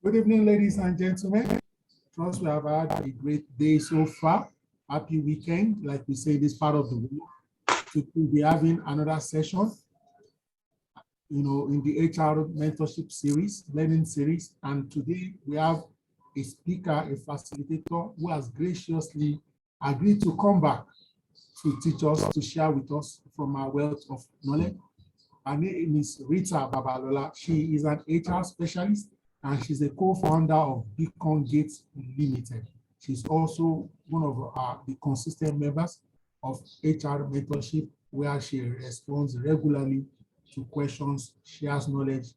Good evening, ladies and gentlemen. Trust we have had a great day so far. Happy weekend, like we say this part of the week. We'll be having another session, in the HR mentorship series, learning series. And today we have a speaker, a facilitator who has graciously agreed to come back to teach us, to share with us from our wealth of knowledge. Her name is Rita Babalola. She is an HR specialist and she's a co-founder of Beacon Gates Limited. She's also one of the consistent members of HR Mentorship, where she responds regularly to questions, shares knowledge,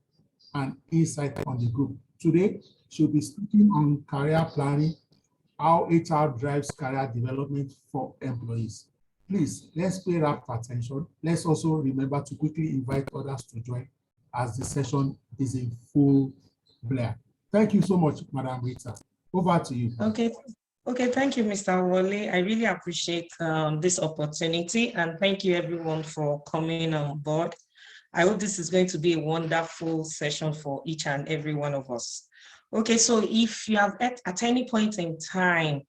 and insight on the group. Today, she'll be speaking on career planning, how HR drives career development for employees. Please, let's pay rapt attention. Let's also remember to quickly invite others to join as the session is in full blare. Thank you so much, Madam Rita. Over to you. Okay, thank you, Mr. Wole. I really appreciate this opportunity, and thank you everyone for coming on board. I hope this is going to be a wonderful session for each and every one of us. Okay, so if you have at any point in time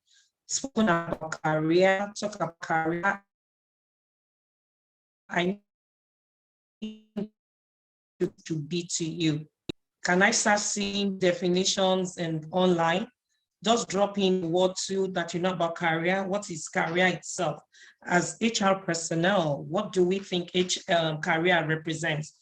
spoken about career, talk about career, I need to be to you. Can I start seeing definitions and online? Just drop in word two that you know about career. What is career itself? As HR personnel, what do we think career represents?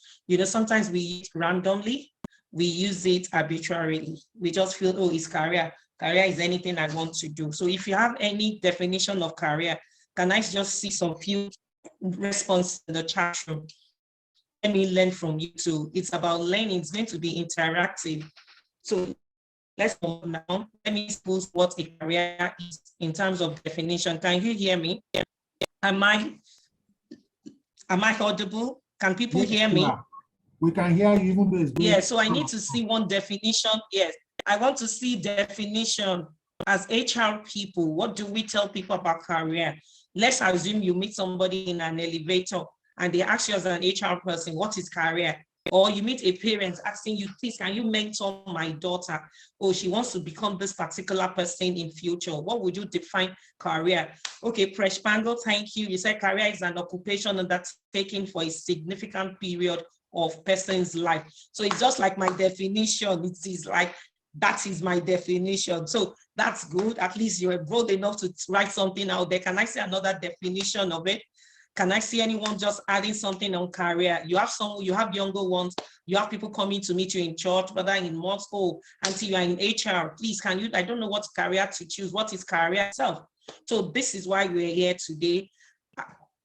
Sometimes we use it randomly, we use it arbitrarily. We just feel, oh, it's career. Career is anything I want to do. So if you have any definition of career, can I just see some few responses in the chat room? Let me learn from you too. It's about learning. It's going to be interactive. So let's go now. Let me expose what a career is in terms of definition. Can you hear me? Am I audible? Can people hear me? We can hear you even though it's going. Yeah, so I need to see one definition. Yes, I want to see definition. As HR people, what do we tell people about career? Let's assume you meet somebody in an elevator and they ask you as an HR person, what is career? Or you meet a parent asking you, please, can you mentor my daughter? Oh, she wants to become this particular person in future. What would you define career? Okay, Presh Pango, thank you. You said career is an occupation undertaken for a significant period of person's life. So it's just like my definition. It is like, that is my definition. So that's good. At least you're bold enough to write something out there. Can I see another definition of it? Can I see anyone just adding something on career? You have younger ones, you have people coming to meet you in church, whether in Moscow, until you are in HR. Please, can you, I don't know what career to choose. What is career itself? So this is why we're here today,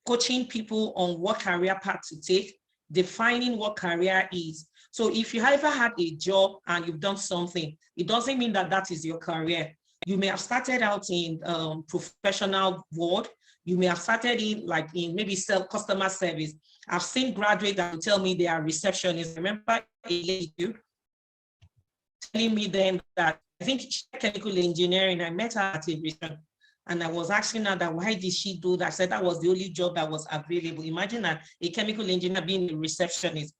coaching people on what career path to take, defining what career is. So if you ever had a job and you've done something, it doesn't mean that that is your career. You may have started out in professional world. You may have started in maybe customer service. I've seen graduates that will tell me they are receptionists. I remember a lady telling me then that I think she did chemical engineering. I met her at a reception and I was asking her that why did she do that? I said that was the only job that was available. Imagine that a chemical engineer being a receptionist.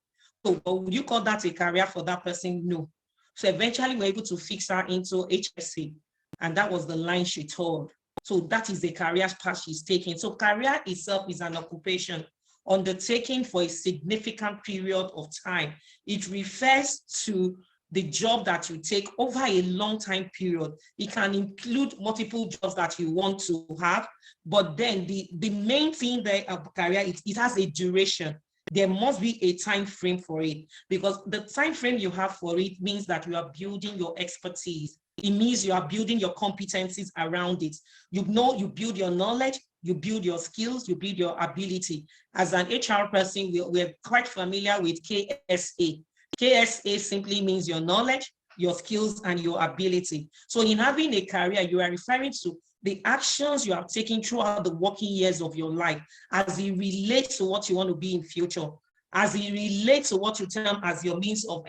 So would you call that a career for that person? No. So eventually we're able to fix her into HSC. And that was the line she told. So that is the career path she's taking. So career itself is an occupation undertaken for a significant period of time. It refers to the job that you take over a long time period. It can include multiple jobs that you want to have, but then the main thing there of career, it has a duration. There must be a time frame for it, because the time frame you have for it means that you are building your expertise. It means you are building your competencies around it. You build your knowledge, you build your skills, you build your ability. As an HR person, we're quite familiar with KSA. KSA simply means your knowledge, your skills, and your ability. So in having a career, you are referring to the actions you have taken throughout the working years of your life as it relates to what you want to be in future, as it relates to what you term as your means of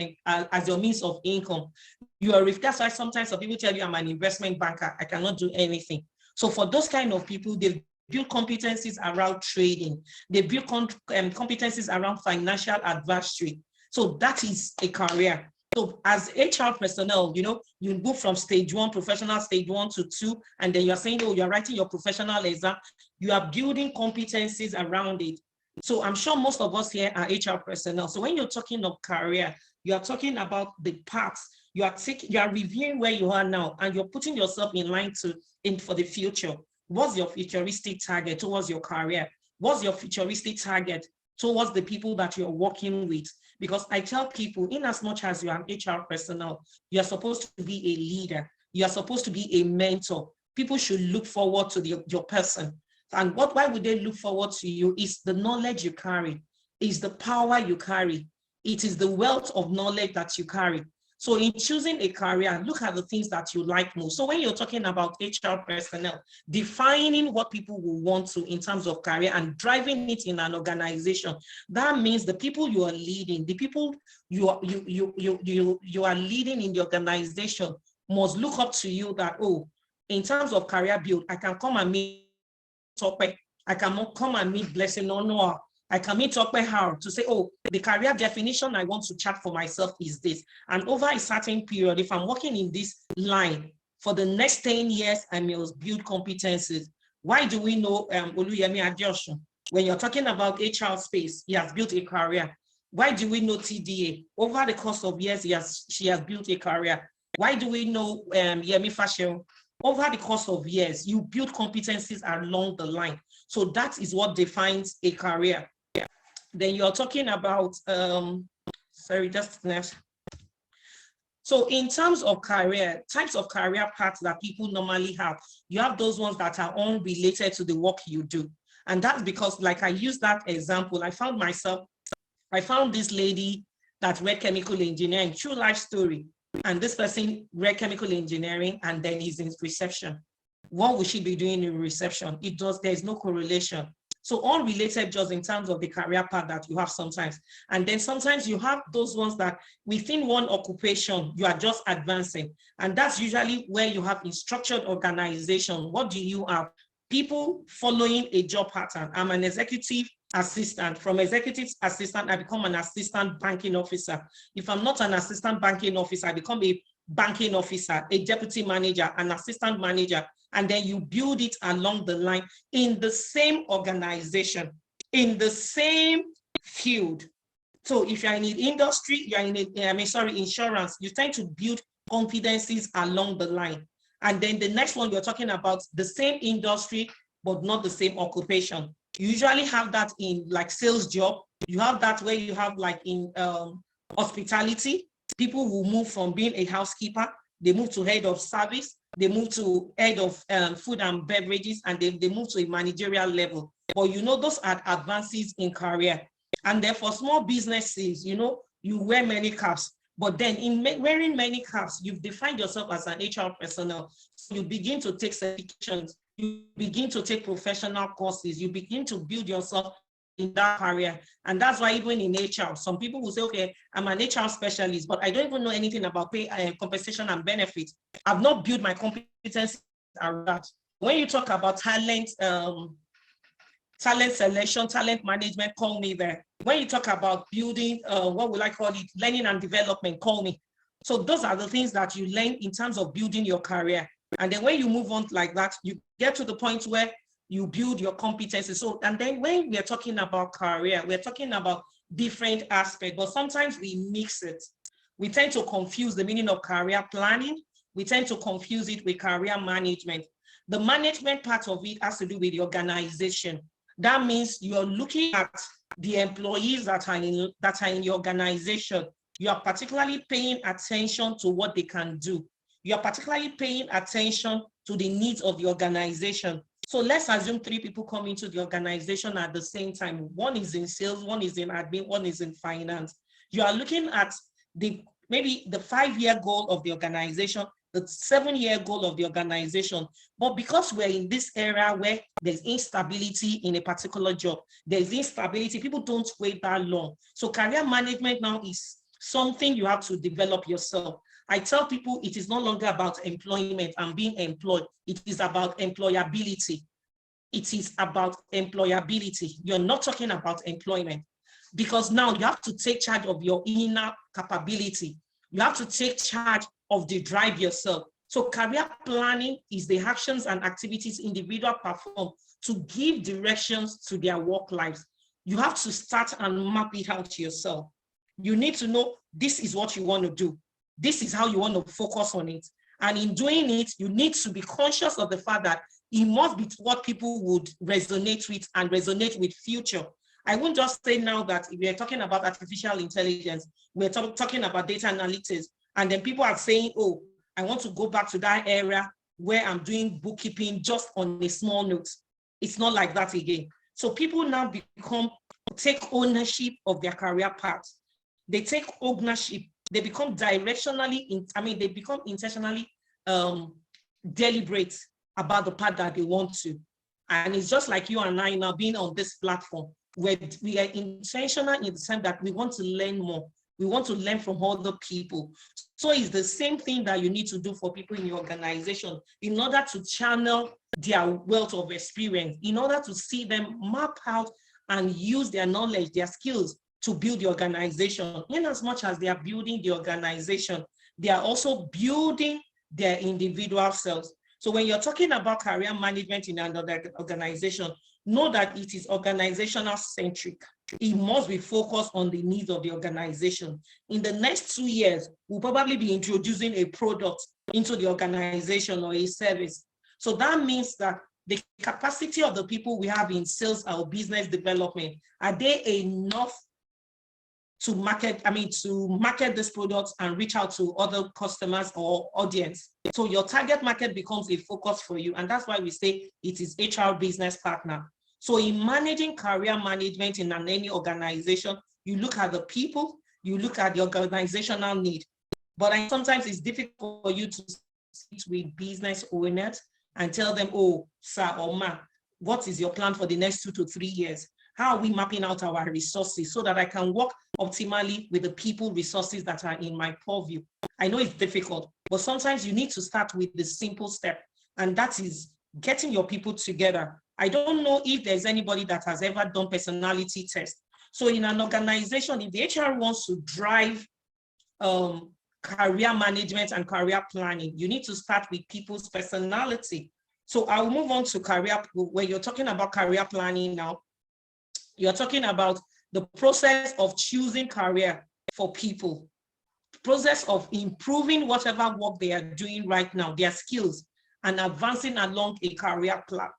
income. That's why sometimes some people tell you I'm an investment banker, I cannot do anything. So for those kind of people, they build competencies around trading, they build competencies around financial advisory. So that is a career. So as HR personnel, you move from stage 1, professional stage 1 to 2, and then you're saying, oh, you're writing your professional exam. You are building competencies around it. So I'm sure most of us here are HR personnel. So when you're talking of career, you are talking about the paths. You are reviewing where you are now, and you're putting yourself in line for the future. What's your futuristic target towards your career? What's your futuristic target towards the people that you're working with? Because I tell people, in as much as you are an HR personnel, you're supposed to be a leader. You're supposed to be a mentor. People should look forward to your person. And why would they look forward to you? Is the knowledge you carry, is the power you carry. It is the wealth of knowledge that you carry. So in choosing a career, look at the things that you like most. So when you're talking about HR personnel, defining what people will want to in terms of career and driving it in an organization, that means the people you are leading, the people you are leading in the organization must look up to you that, oh, in terms of career build, I can come and meet Tokwe, I can come and meet Blessing or Noah. I can meet Tokwe how to say, oh, the career definition I want to chart for myself is this. And over a certain period, if I'm working in this line for the next 10 years, I must build competencies. Why do we know Oluyemi Adeosun? When you're talking about HR space, he has built a career. Why do we know TDA? Over the course of years, she has built a career. Why do we know Yemi Fashion? Over the course of years, you build competencies along the line. So that is what defines a career. Then you're talking about, So in terms of career, types of career paths that people normally have, you have those ones that are unrelated to the work you do. And that's because, like I used that example, I found this lady that read chemical engineering, true life story. And this person read chemical engineering and then is in reception. What would she be doing in reception? There's no correlation. So unrelated just in terms of the career path that you have sometimes. And then sometimes you have those ones that within one occupation, you are just advancing. And that's usually where you have in structured organization. What do you have? People following a job pattern. I'm an executive assistant. From executive assistant, I become an assistant banking officer. If I'm not an assistant banking officer, I become a banking officer, a deputy manager, an assistant manager, and then you build it along the line in the same organization, in the same field. So if you're in the industry, you're in insurance, you tend to build competencies along the line. And then the next one, you're talking about the same industry, but not the same occupation. You usually have that in like sales job. You have that where you have like in hospitality. People will move from being a housekeeper, they move to head of service, they move to head of food and beverages, and they move to a managerial level. But those are advances in career. And then for small businesses, you wear many caps. But then in wearing many caps, you've defined yourself as an HR personnel. So you begin to take certifications, you begin to take professional courses, you begin to build yourself in that career. And that's why even in HR, some people will say, okay, I'm an HR specialist, but I don't even know anything about pay, compensation and benefits. I've not built my competence around that. When you talk about talent selection, talent management, call me there. When you talk about building, what would I call it? Learning and development, call me. So those are the things that you learn in terms of building your career. And then when you move on like that, you get to the point where you build your competencies. So, and then when we're talking about career, we're talking about different aspects, but sometimes we mix it. We tend to confuse the meaning of career planning. We tend to confuse it with career management. The management part of it has to do with the organization. That means you're looking at the employees that are in your organization. You are particularly paying attention to what they can do. You are particularly paying attention to the needs of the organization. So let's assume 3 people come into the organization at the same time. One is in sales, one is in admin, one is in finance. You are looking at maybe the 5-year goal of the organization, the 7-year goal of the organization. But because we're in this area where there's instability in a particular job, there's instability, people don't wait that long. So career management now is something you have to develop yourself. I tell people it is no longer about employment and being employed. It is about employability. It is about employability. You're not talking about employment, because now you have to take charge of your inner capability. You have to take charge of the drive yourself. So career planning is the actions and activities individuals perform to give directions to their work lives. You have to start and map it out yourself. You need to know this is what you want to do. This is how you want to focus on it. And in doing it, you need to be conscious of the fact that it must be what people would resonate with and resonate with future. I won't just say now that we are talking about artificial intelligence, we're talking about data analytics, and then people are saying, oh, I want to go back to that area where I'm doing bookkeeping just on a small note. It's not like that again. So people now take ownership of their career path. They take ownership. They become they become intentionally deliberate about the path that they want to. And it's just like you and I now being on this platform where we are intentional in the sense that we want to learn more. We want to learn from other people. So it's the same thing that you need to do for people in your organization in order to channel their wealth of experience, in order to see them map out and use their knowledge, their skills to build the organization. In as much as they are building the organization, they are also building their individual selves. So when you're talking about career management in another organization, know that it is organizational centric. It must be focused on the needs of the organization. In the next 2 years, we'll probably be introducing a product into the organization or a service. So that means that the capacity of the people we have in sales or business development, are they enough to market this product and reach out to other customers or audience? So your target market becomes a focus for you. And that's why we say it is HR business partner. So in managing career management in any organization, you look at the people, you look at the organizational need. But sometimes it's difficult for you to sit with business owners and tell them, oh, sir or ma, what is your plan for the next 2 to 3 years? How are we mapping out our resources so that I can work optimally with the people resources that are in my purview? I know it's difficult, but sometimes you need to start with the simple step, and that is getting your people together. I don't know if there's anybody that has ever done personality test. So in an organization, if the HR wants to drive career management and career planning, you need to start with people's personality. So I'll move on to career. When you're talking about career planning now, you're talking about the process of choosing career for people, process of improving whatever work they are doing right now, their skills, and advancing along a career path.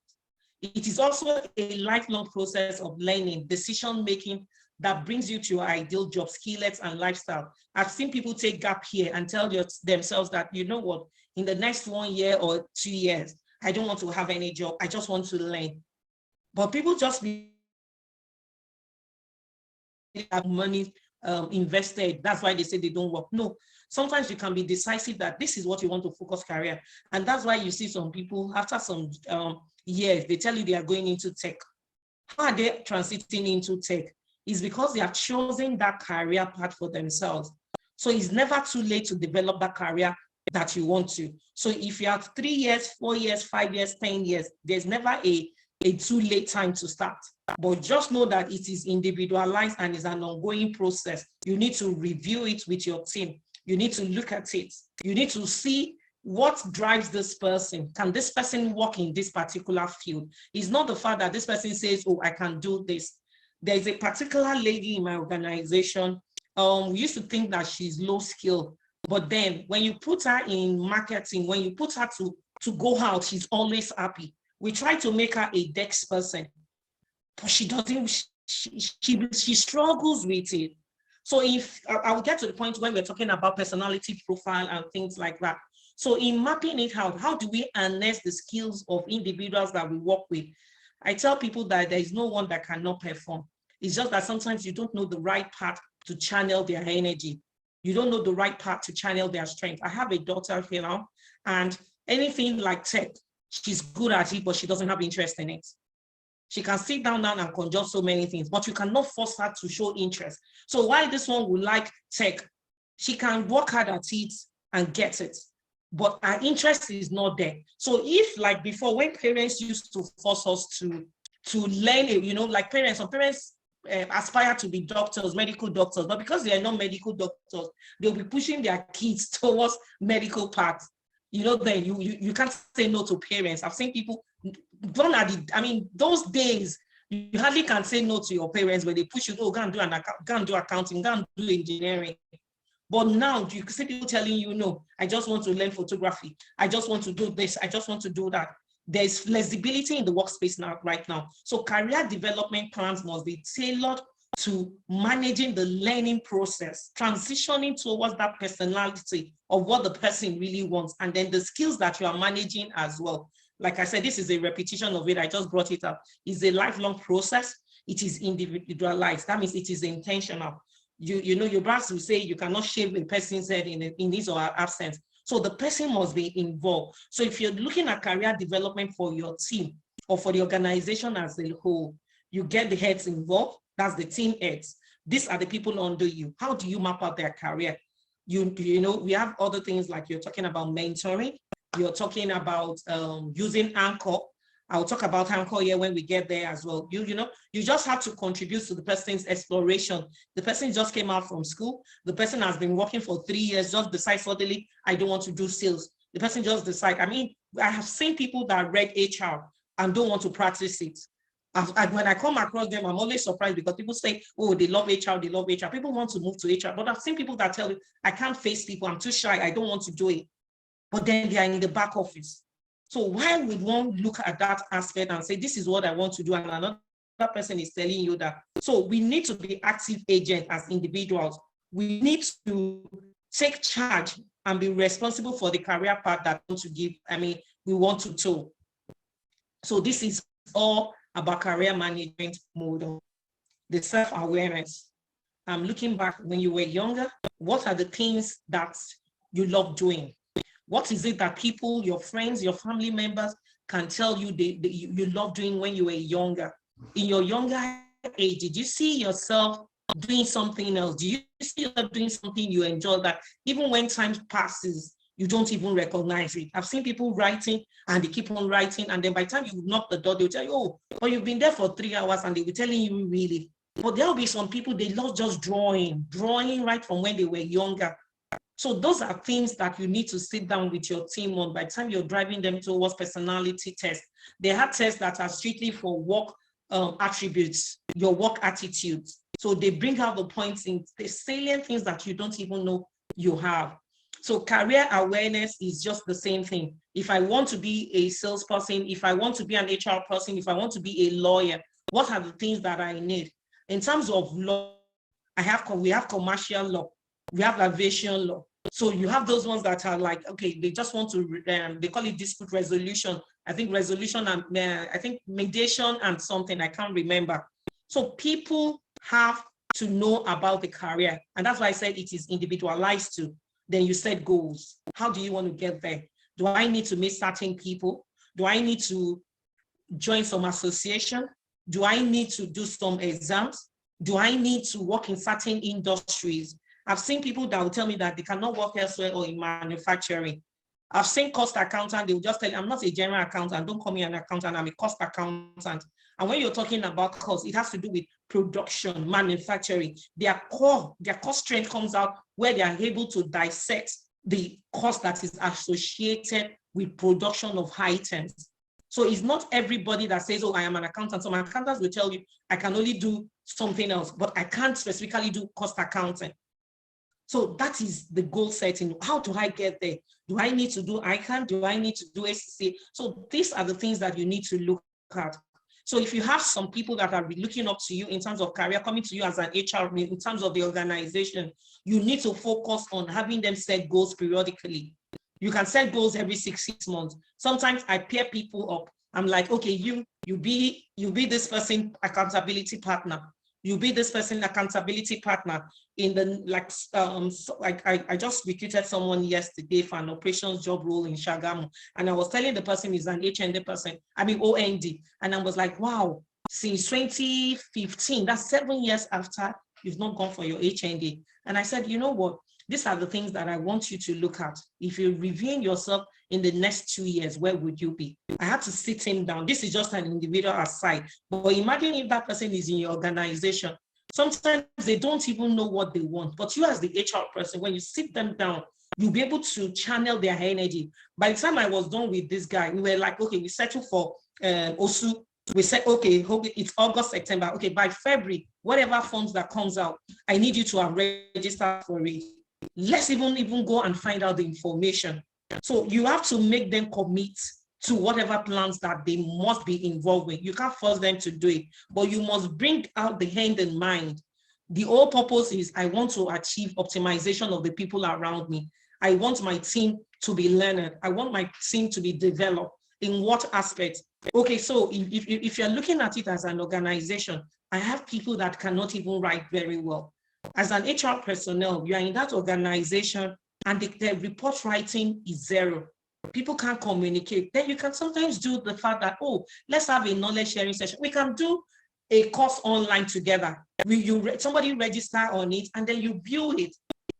It is also a lifelong process of learning, decision-making that brings you to your ideal job, skillets, and lifestyle. I've seen people take gap here and tell themselves that, you know what, in the next 1 year or 2 years, I don't want to have any job. I just want to learn. But people just have money invested. That's why they say they don't work. No, sometimes you can be decisive that this is what you want to focus career. And that's why you see some people after some years, they tell you they are going into tech. How are they transiting into tech? It's because they have chosen that career path for themselves. So it's never too late to develop that career that you want to. So if you have 3 years, 4 years, 5 years, 10 years, there's never a too late time to start. But just know that it is individualized and is an ongoing process. You need to review it with your team. You need to look at it. You need to see what drives this person. Can this person work in this particular field? It's not the fact that this person says, oh, I can do this. There's a particular lady in my organization. We used to think that she's low skill, but then when you put her in marketing, when you put her to go out, she's always happy. We try to make her a dex person, but she doesn't, she struggles with it. So if I'll get to the point when we're talking about personality profile and things like that. So in mapping it out, how do we harness the skills of individuals that we work with? I tell people that there is no one that cannot perform. It's just that sometimes you don't know the right path to channel their energy. You don't know the right path to channel their strength. I have a daughter here now, and anything like tech, she's good at it, but she doesn't have interest in it. She can sit down now and conjure so many things, but you cannot force her to show interest. So while this one would like tech, she can work hard at it and get it, but our interest is not there. So if like before, when parents used to force us to learn, like parents, some parents aspire to be doctors, medical doctors, but because they are not medical doctors, they'll be pushing their kids towards medical paths. You know, then you can't say no to parents. I've seen people gone at the, I mean, those days, you hardly can say no to your parents when they push you, oh, go and do accounting, go and do engineering. But now you see people telling you, no, I just want to learn photography. I just want to do this. I just want to do that. There's flexibility in the workspace now, right now. So career development plans must be tailored to managing the learning process, transitioning towards that personality of what the person really wants, and then the skills that you are managing as well. Like I said, this is a repetition of it. I just brought it up. It's a lifelong process. It is individualized. That means it is intentional. You know, your boss will say you cannot shave a person's head in his or her absence. So the person must be involved. So if you're looking at career development for your team or for the organization as a whole, you get the heads involved. That's the team heads. These are the people under you. How do you map out their career? You know, we have other things like you're talking about mentoring. You're talking about using Anchor. I'll talk about Anchor here when we get there as well. You know, you just have to contribute to the person's exploration. The person just came out from school. The person has been working for 3 years, just decide suddenly, I don't want to do sales. The person just decide. I mean, I have seen people that read HR and don't want to practice it. When I come across them, I'm always surprised because people say, oh, they love HR, they love HR. People want to move to HR. But I've seen people that tell you, I can't face people, I'm too shy, I don't want to do it. But then they are in the back office. So why would one look at that aspect and say, this is what I want to do, and another person is telling you that? So we need to be active agents as individuals. We need to take charge and be responsible for the career path that we want to give. I mean, we want to tow. So this is all about career management model, the self-awareness. I'm looking back when you were younger, what are the things that you love doing? What is it that people, your friends, your family members can tell you you love doing when you were younger? In your younger age, did you see yourself doing something else? Do you see yourself doing something you enjoy that even when time passes, you don't even recognize it? I've seen people writing and they keep on writing, and then by the time you knock the door, they'll tell you, oh, well, you've been there for 3 hours, and they'll be telling you really. But there'll be some people, they love just drawing right from when they were younger. So those are things that you need to sit down with your team on by the time you're driving them towards personality tests. They have tests that are strictly for work attributes, your work attitudes. So they bring out the points in the salient things that you don't even know you have. So career awareness is just the same thing. If I want to be a salesperson, if I want to be an HR person, if I want to be a lawyer, what are the things that I need? In terms of law, we have commercial law, we have aviation law. So you have those ones that are like, okay, they just want to, they call it dispute resolution. I think resolution and I think mediation and something, I can't remember. So people have to know about the career. And that's why I said it is individualized too. Then you set goals. How do you want to get there? Do I need to meet certain people? Do I need to join some association? Do I need to do some exams? Do I need to work in certain industries? I've seen people that will tell me that they cannot work elsewhere or in manufacturing. I've seen cost accountant, they will just tell you, I'm not a general accountant, don't call me an accountant, I'm a cost accountant. And when you're talking about cost, it has to do with production, manufacturing. Their core strength comes out where they are able to dissect the cost that is associated with production of items. So it's not everybody that says, oh, I am an accountant. Some accountants will tell you, I can only do something else, but I can't specifically do cost accounting. So that is the goal setting. How do I get there? Do I need to do ICANN? Do I need to do SCC? So these are the things that you need to look at. So if you have some people that are looking up to you in terms of career, coming to you as an HR, in terms of the organization, you need to focus on having them set goals periodically. You can set goals every six months. Sometimes I pair people up. I'm like, okay, you be this person accountability partner. You be this person accountability partner in the, like, I just recruited someone yesterday for an operations job role in Shagamu. And I was telling the person is an HND person, I mean OND. And I was like, wow, since 2015, that's 7 years after you've not gone for your HND. And I said, you know what? These are the things that I want you to look at. If you're reviewing yourself in the next 2 years, where would you be? I had to sit him down. This is just an individual aside. But imagine if that person is in your organization Sometimes they don't even know what they want, but you as the HR person, when you sit them down, you'll be able to channel their energy. By the time I was done with this guy, we were like, okay, we settled for Osu. We said, okay, it's August, September. Okay, by February, whatever funds that comes out, I need you to have registered for it. Let's even go and find out the information. So you have to make them commit to whatever plans that they must be involved with. You can't force them to do it, but you must bring out the end in mind. The whole purpose is I want to achieve optimization of the people around me. I want my team to be learned. I want my team to be developed. In what aspect? Okay, so if you're looking at it as an organization, I have people that cannot even write very well. As an HR personnel, you are in that organization and the report writing is zero. People can't communicate. Then you can sometimes do the fact that, oh, let's have a knowledge sharing session. We can do a course online together. Somebody register on it and then you view it.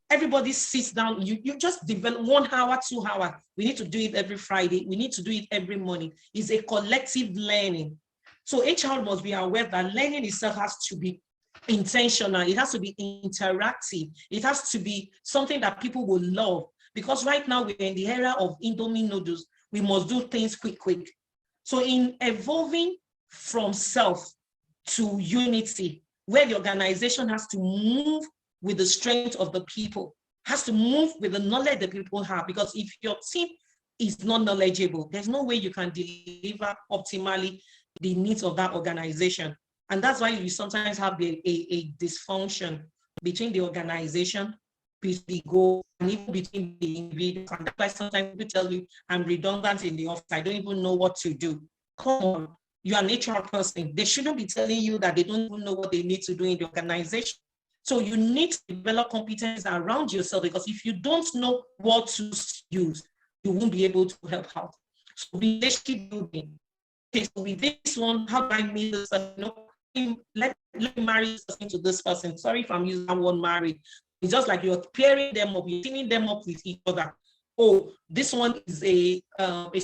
Everybody sits down, you just develop 1 hour, 2 hours. We need to do it every Friday. We need to do it every morning. It's a collective learning. So HR must be aware that learning itself has to be intentional. It has to be interactive. It has to be something that people will love. Because right now we're in the era of Indomie noodles. We must do things quick. So in evolving from self to unity, where the organization has to move with the strength of the people, has to move with the knowledge that people have. Because if your team is not knowledgeable, there's no way you can deliver optimally the needs of that organization. And that's why you sometimes have a dysfunction between the organization, between the goal, and even between the individuals. And that's why sometimes people tell you, I'm redundant in the office, I don't even know what to do. Come on, you're an HR person. They shouldn't be telling you that they don't even know what they need to do in the organization. So you need to develop competence around yourself, because if you don't know what to use, you won't be able to help out. So relationship building. Okay, so with this one, how do I meet this person? Let me marry this person to this person. Sorry if I'm using that word married. It's just like you're pairing them up, you're teaming them up with each other. Oh, this one is a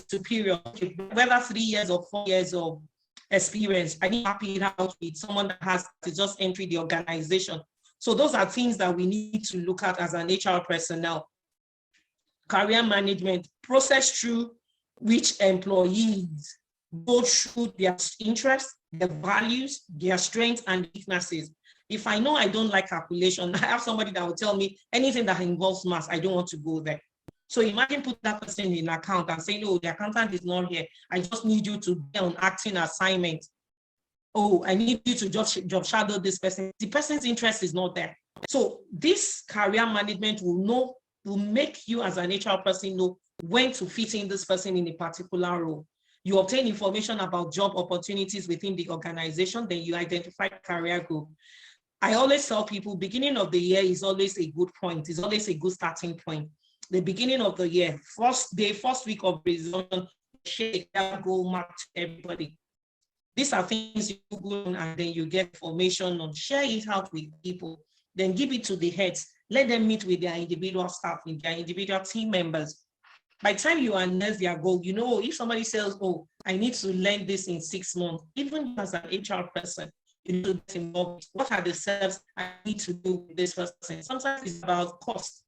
superior, okay, whether 3 years or 4 years of experience. I need to happy it out with someone that has to just enter the organization. So those are things that we need to look at as an HR personnel. Career management, process through which employees go through their interests, their values, their strengths and weaknesses. If I know I don't like calculation, I have somebody that will tell me anything that involves math, I don't want to go there. So imagine put that person in an account and saying, oh, the accountant is not here. I just need you to be on acting assignment. Oh, I need you to job shadow this person. The person's interest is not there. So this career management will make you as an HR person know when to fit in this person in a particular role. You obtain information about job opportunities within the organization, then you identify career growth. I always tell people, beginning of the year is always a good point. It's always a good starting point. The beginning of the year, first week of resumption, share a goal map to everybody. These are things you Google and then you get information on, share it out with people, then give it to the heads, let them meet with their individual staff, with their individual team members. By the time you announce their goal, you know, if somebody says, oh, I need to learn this in 6 months, even as an HR person, you need to get involved. What are the steps I need to do with this person? Sometimes it's about cost.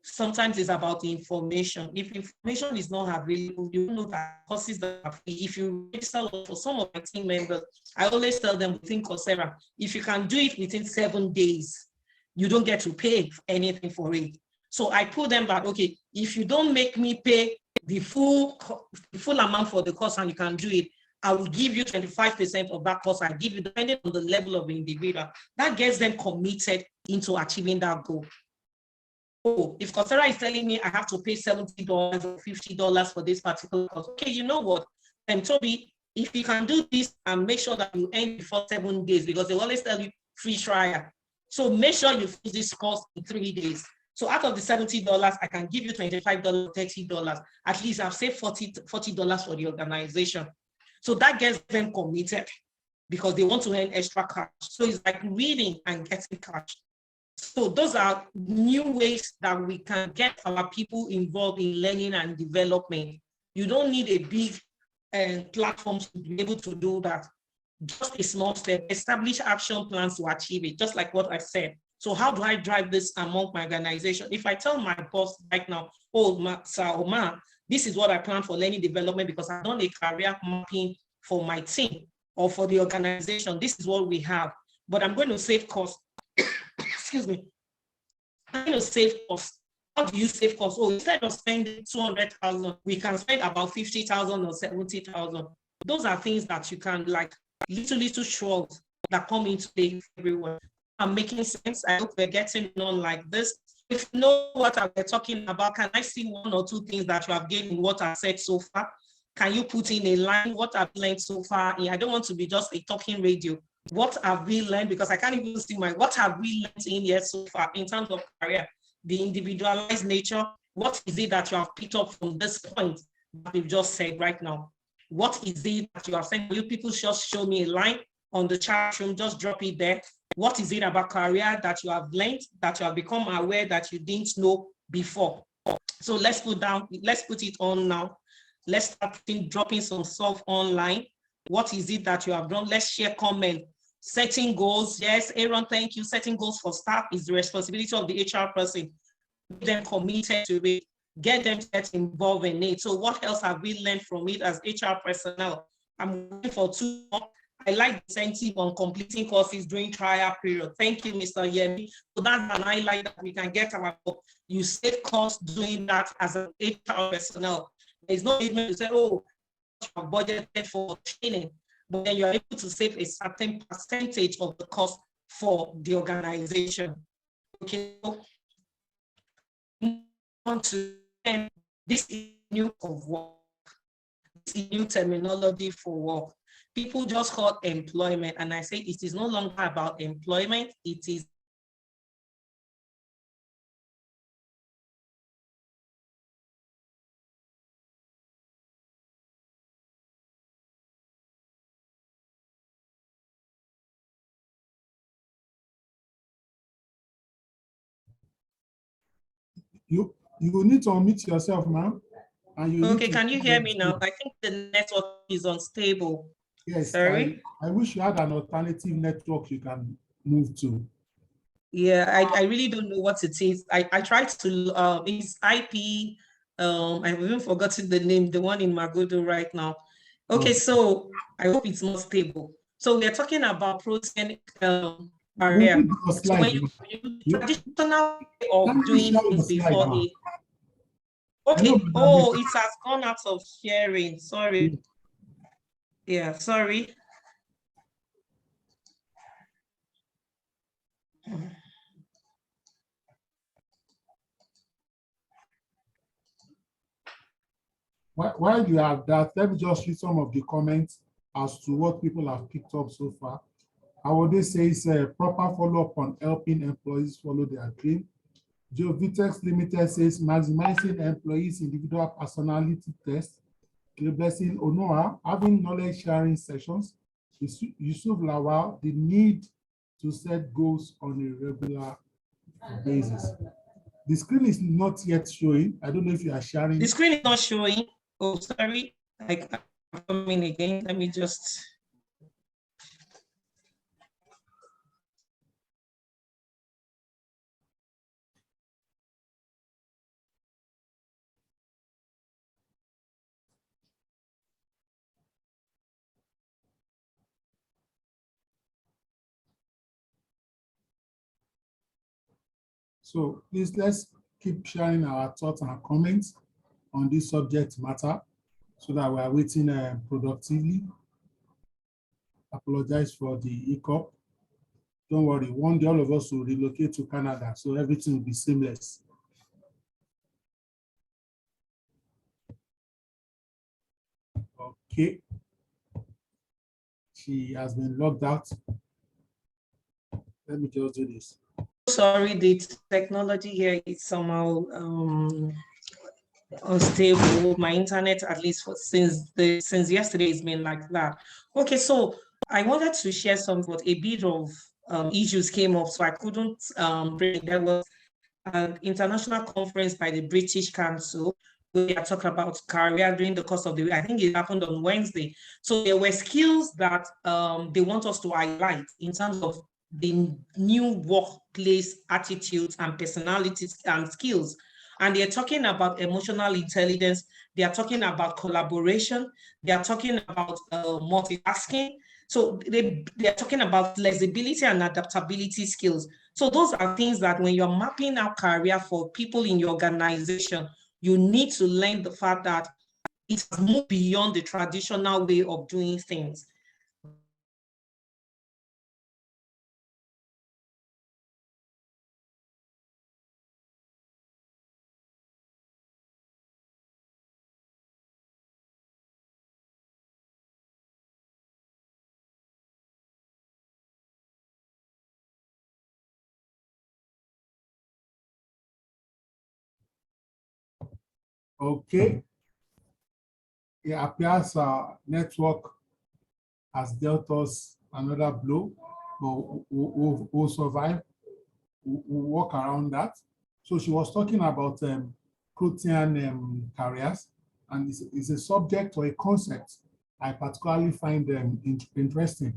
Sometimes it's about the information. If information is not available, you know that courses that are free. If you register for some of my team members, I always tell them within Coursera, if you can do it within 7 days, you don't get to pay anything for it. So I put them back, okay, if you don't make me pay the full amount for the course and you can do it, I will give you 25% of that course I give you, depending on the level of the individual. That gets them committed into achieving that goal. Oh, if Coursera is telling me I have to pay $70 or $50 for this particular course, okay, you know what? Toby, if you can do this and make sure that you end before 7 days, because they always tell you free trial. So make sure you finish this course in 3 days. So out of the $70, I can give you $25, $30. At least I've saved $40 for the organization. So that gets them committed because they want to earn extra cash. So it's like reading and getting cash. So those are new ways that we can get our people involved in learning and development. You don't need a big platform to be able to do that. just a small step, establish action plans to achieve it, just like what I said. So how do I drive this among my organization? If I tell my boss right now, oh, Sir Omar, this is what I plan for learning development because I've done a career mapping for my team or for the organization. This is what we have, but I'm going to save costs. Excuse me. I'm going to save costs. How do you save costs? Oh, instead of spending 200,000, we can spend about 50,000 or 70,000. Those are things that you can like little shrugs that come into play everywhere. I'm making sense. I hope we're getting on like this. If you know what we're talking about, can I see one or two things that you have gained in what I've said so far? Can you put in a line what I've learned so far? I don't want to be just a talking radio. What have we learned? Because I can't even see what have we learned in here so far in terms of career, the individualized nature. What is it that you have picked up from this point that we've just said right now? What is it that you have said? You people just show me a line on the chat room, just drop it there. What is it about career that you have learned, that you have become aware that you didn't know before? So let's put it on now. Let's start dropping some stuff online. What is it that you have done? Let's share comment. Setting goals. Yes, Aaron, thank you. Setting goals for staff is the responsibility of the HR person. Get them committed to it. Get them get involved in it. So what else have we learned from it as HR personnel? I'm waiting for 2 more. I like the incentive on completing courses during trial period. Thank you, Mr. Yemi. So that's an highlight that we can get our book. You save costs doing that as an HR personnel. There's no need to say, oh, you have budgeted for training, but then you're able to save a certain percentage of the cost for the organization. Okay. On to this is new of work. This is new terminology for work. People just call employment, and I say it is no longer about employment, it is You need to unmute yourself, ma'am. Okay, can you hear me now? I think the network is unstable. Yes, sorry. I wish you had an alternative network you can move to. Yeah, I really don't know what it is. I tried to, it's IP, I've even forgotten the name, the one in Magodo right now. Okay, so I hope it's more stable. So we're talking about protean barrier. So when you traditional way of doing things before the okay, oh, it has gone out of sharing. Sorry. Yeah, sorry. While you have that, let me just read some of the comments as to what people have picked up so far. Awode says proper follow-up on helping employees follow their dream. Joe Vitex Limited says maximizing employees' individual personality tests. Blessing Onoa, having knowledge sharing sessions. Yusuf Lawal, the need to set goals on a regular basis. The screen is not yet showing. I don't know if you are sharing. The screen is not showing. Oh, sorry. I'm coming again. Let me just. So please, let's keep sharing our thoughts and comments on this subject matter so that we are waiting productively. Apologize for the hiccup. Don't worry, one day all of us will relocate to Canada, so everything will be seamless. Okay. She has been logged out. Let me just do this. Sorry, the technology here is somehow unstable. My internet, at least since yesterday, has been like that. Okay, so I wanted to share some, but a bit of issues came up, so I couldn't bring. There was an international conference by the British Council, we are talking about career during the course of the week. I think it happened on Wednesday. So there were skills that they want us to highlight in terms of the new workplace attitudes and personalities and skills. And they're talking about emotional intelligence. They are talking about collaboration. They are talking about multitasking. So they're talking about flexibility and adaptability skills. So those are things that when you're mapping out career for people in your organization, you need to learn the fact that it's moved beyond the traditional way of doing things. Okay. It appears our network has dealt us another blow, but we'll survive. We'll work around that. So she was talking about protean carriers, and it's a subject or a concept I particularly find interesting.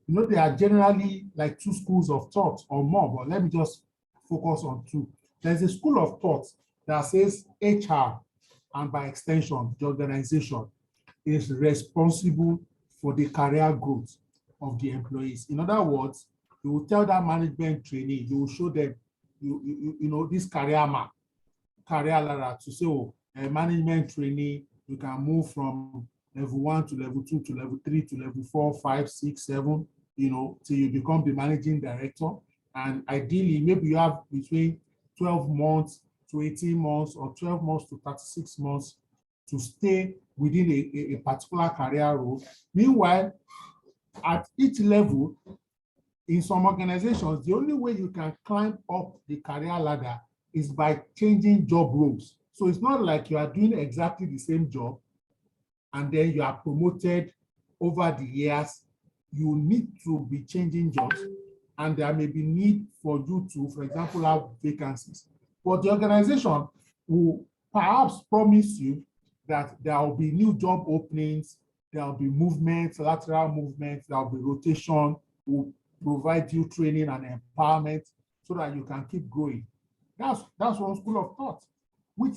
You know, there are generally like two schools of thought or more, but let me just focus on two. There's a school of thought that says HR, and by extension, the organization, is responsible for the career growth of the employees. In other words, you will tell that management trainee, you will show them, you know, this career map, career ladder to say, oh, a management trainee, you can move from level 1 to level 2 to level 3 to level 4, 5, 6, 7, you know, till you become the managing director. And ideally, maybe you have between 12 months to 18 months or 12 months to 36 months to stay within a particular career role. Meanwhile, at each level, in some organizations, the only way you can climb up the career ladder is by changing job roles. So it's not like you are doing exactly the same job and then you are promoted over the years. You need to be changing jobs, and there may be need for you to, for example, have vacancies. But the organization will perhaps promise you that there will be new job openings, there will be movement, lateral movement, there will be rotation, will provide you training and empowerment so that you can keep growing. That's one school of thought, which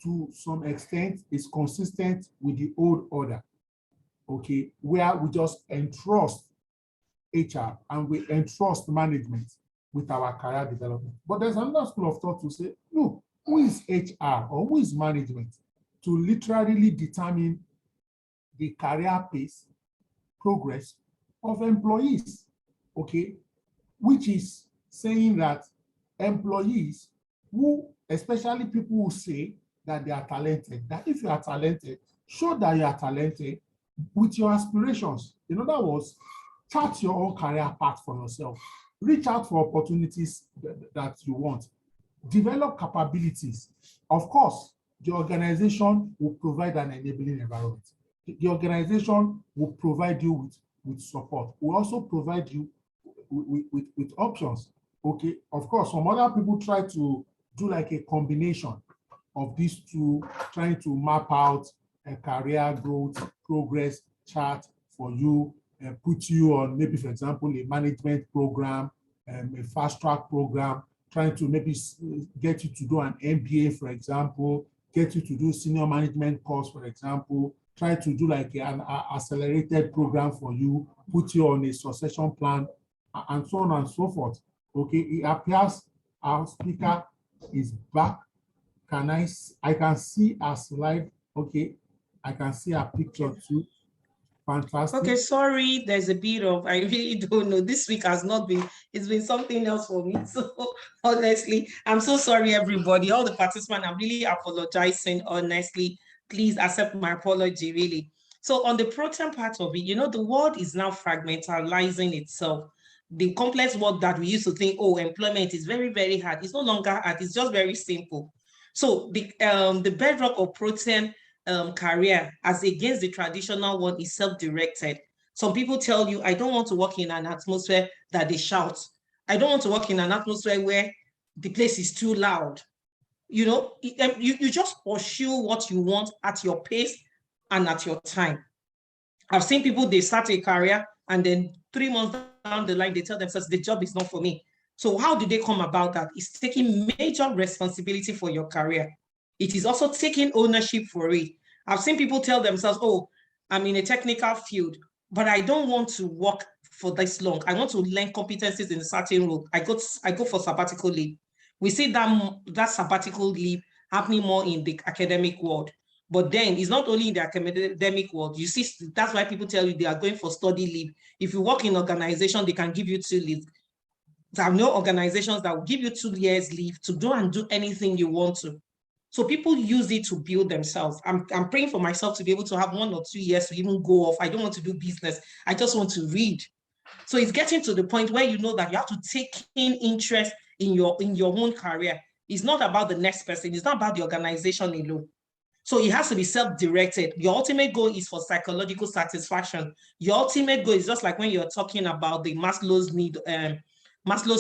to some extent is consistent with the old order, okay, where we just entrust HR and we entrust management with our career development. But there's another school of thought to say, no, who is HR or who is management to literally determine the career pace, progress of employees, okay, which is saying that employees who, especially people who say that they are talented, that if you are talented, show that you are talented with your aspirations. In other words, chart your own career path for yourself. Reach out for opportunities that you want. Develop capabilities. Of course, the organization will provide an enabling environment. The organization will provide you with support. Will also provide you with options. Okay, of course, some other people try to do like a combination of these two, trying to map out a career growth progress chart for you, put you on maybe, for example, a management program, a fast track program, trying to maybe get you to do an MBA, for example, get you to do senior management course, for example, try to do like an accelerated program for you, put you on a succession plan, and so on and so forth. Okay, it appears our speaker is back. I can see a slide. Okay, I can see a picture too. Fantastic. Okay, sorry, there's a bit of, I really don't know. This week has not been, it's been something else for me. So honestly, I'm so sorry, everybody. All the participants, I'm really apologizing, honestly. Please accept my apology, really. So on the protean part of it, you know, the world is now fragmentalizing itself. The complex work that we used to think, oh, employment is very, very hard. It's no longer hard, it's just very simple. So the bedrock of protean career as against the traditional one is self-directed. Some people tell you, I don't want to work in an atmosphere that they shout. I don't want to work in an atmosphere where the place is too loud. you just pursue what you want at your pace and at your time. I've seen people, they start a career and then 3 months down the line, they tell themselves the job is not for me. So how do they come about that? It's taking major responsibility for your career. It is also taking ownership for it. I've seen people tell themselves, oh, I'm in a technical field, but I don't want to work for this long. I want to learn competencies in a certain role. I go for sabbatical leave. We see that sabbatical leave happening more in the academic world. But then it's not only in the academic world. You see, that's why people tell you they are going for study leave. If you work in organization, they can give you 2 leaves. There are no organizations that will give you 2 years leave to do and do anything you want to. So people use it to build themselves. I'm praying for myself to be able to have 1 or 2 years to even go off. I don't want to do business. I just want to read. So it's getting to the point where you know that you have to take in interest in your own career. It's not about the next person. It's not about the organization alone. So it has to be self-directed. Your ultimate goal is for psychological satisfaction. Your ultimate goal is just like when you're talking about the Maslow's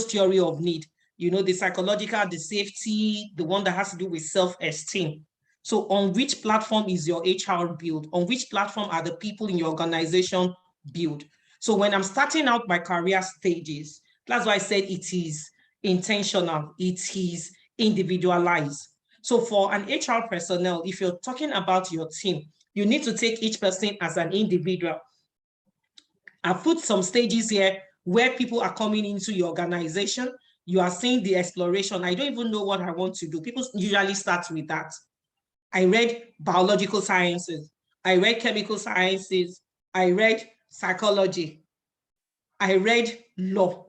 theory of need. The psychological, the safety, the one that has to do with self-esteem. So on which platform is your HR build? On which platform are the people in your organization build? So when I'm starting out my career stages, that's why I said it is intentional, it is individualized. So for an HR personnel, if you're talking about your team, you need to take each person as an individual. I've put some stages here where people are coming into your organization. You are seeing the exploration. I don't even know what I want to do. People usually start with that. I read biological sciences. I read chemical sciences. I read psychology. I read law.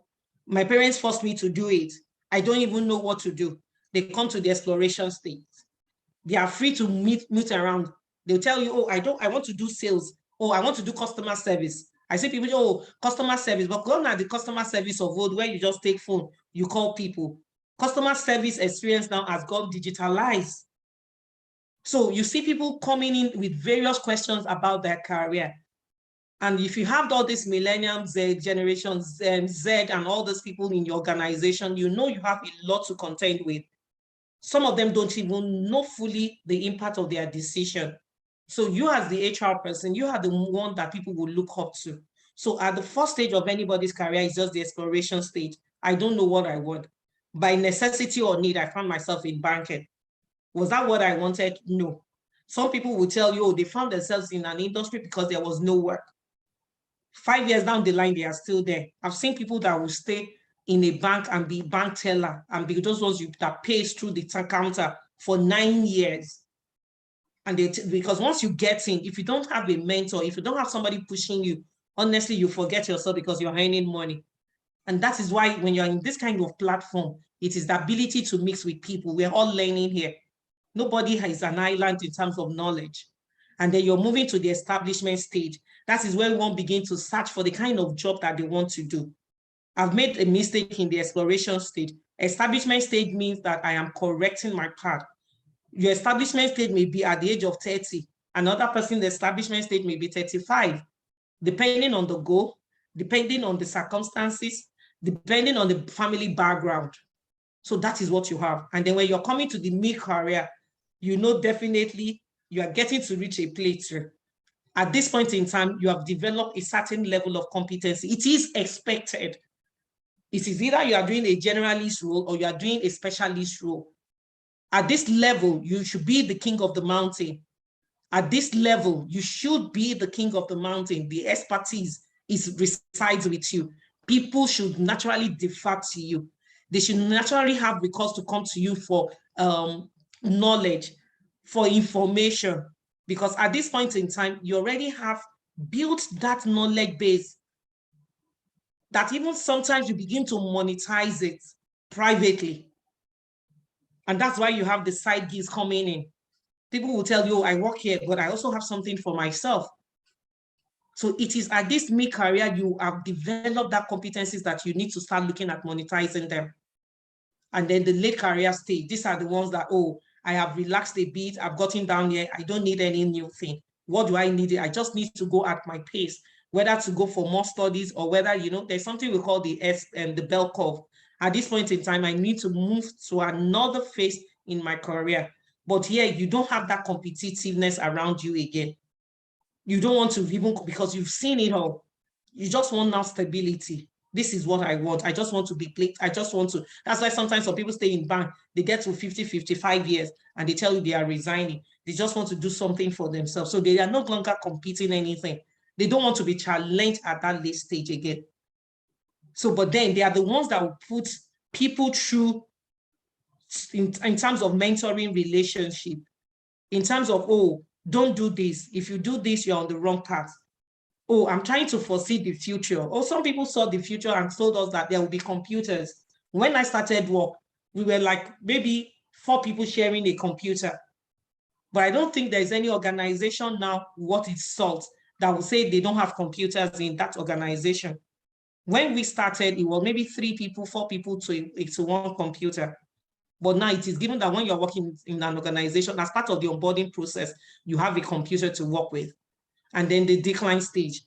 My parents forced me to do it. I don't even know what to do. They come to the exploration stage. They are free to meet around. They'll tell you, oh, I want to do sales. Oh, I want to do customer service. I see people, oh, customer service, but gone are the customer service of old where you just take phone, you call people. Customer service experience now has gone digitalized. So you see people coming in with various questions about their career. And if you have all these millennium Z, generation Z, and all those people in your organization, you know you have a lot to contend with. Some of them don't even know fully the impact of their decision. So you as the HR person, you are the one that people will look up to. So at the first stage of anybody's career is just the exploration stage. I don't know what I want. By necessity or need, I found myself in banking. Was that what I wanted? No. Some people will tell you, oh, they found themselves in an industry because there was no work. 5 years down the line, they are still there. I've seen people that will stay in a bank and be bank teller and be those ones that pays through the counter for 9 years. And because once you get in, if you don't have a mentor, if you don't have somebody pushing you, honestly, you forget yourself because you're earning money. And that is why when you're in this kind of platform, it is the ability to mix with people. We're all learning here. Nobody has an island in terms of knowledge. And then you're moving to the establishment stage. That is where one begins to search for the kind of job that they want to do. I've made a mistake in the exploration stage. Establishment stage means that I am correcting my path. Your establishment stage may be at the age of 30. Another person, the establishment stage may be 35, depending on the goal, depending on the circumstances, depending on the family background. So that is what you have. And then when you're coming to the mid-career, you know definitely you are getting to reach a plateau. At this point in time, you have developed a certain level of competency. It is expected. It is either you are doing a generalist role or you are doing a specialist role. At this level, you should be the king of the mountain. At this level, you should be the king of the mountain. The expertise resides with you. People should naturally defer to you. They should naturally have recourse to come to you for knowledge, for information, because at this point in time, you already have built that knowledge base that even sometimes you begin to monetize it privately. And that's why you have the side gigs coming in. People will tell you, oh, I work here, but I also have something for myself. So it is at this mid-career you have developed that competencies that you need to start looking at monetizing them. And then the late career stage, these are the ones that, oh, I have relaxed a bit, I've gotten down here, I don't need any new thing. What do I need? I just need to go at my pace, whether to go for more studies or whether, there's something we call the bell curve. At this point in time, I need to move to another phase in my career. But here, you don't have that competitiveness around you again. You don't want to even, because you've seen it all. You just want now stability. This is what I want. I just want to be played. I just want to. That's why sometimes some people stay in bank, they get to 50, 55 years, and they tell you they are resigning. They just want to do something for themselves. So they are no longer competing anything. They don't want to be challenged at that late stage again. So, but then they are the ones that will put people through in terms of mentoring relationship, in terms of, oh, don't do this. If you do this, you're on the wrong path. Oh, I'm trying to foresee the future. Or some people saw the future and told us that there will be computers. When I started work, we were like maybe 4 people sharing a computer. But I don't think there's any organization now, what it's salt, that will say they don't have computers in that organization. When we started, it was maybe 3 people, 4 people to 1 computer. But now it is given that when you're working in an organization, as part of the onboarding process, you have a computer to work with. And then the decline stage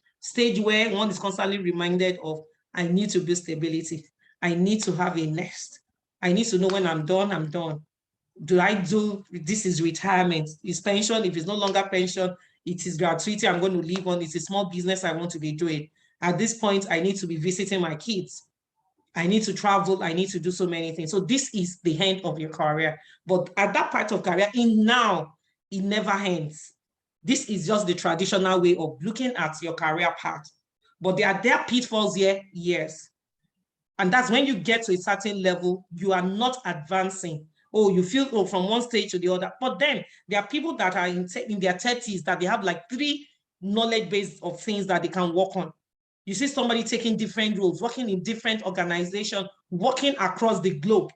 where one is constantly reminded of, I need to build stability. I need to have a nest. I need to know when I'm done, I'm done. Do I do, this is retirement. It's pension. If it's no longer pension, it is gratuity I'm going to live on. It's a small business I want to be doing. At this point, I need to be visiting my kids. I need to travel. I need to do so many things. So this is the end of your career. But at that part of career, it never ends. This is just the traditional way of looking at your career path. But there are pitfalls here, yes. And that's when you get to a certain level, you are not advancing. Oh, you feel from one stage to the other. But then there are people that are in their 30s that they have like 3 knowledge base of things that they can work on. You see somebody taking different roles, working in different organizations, working across the globe,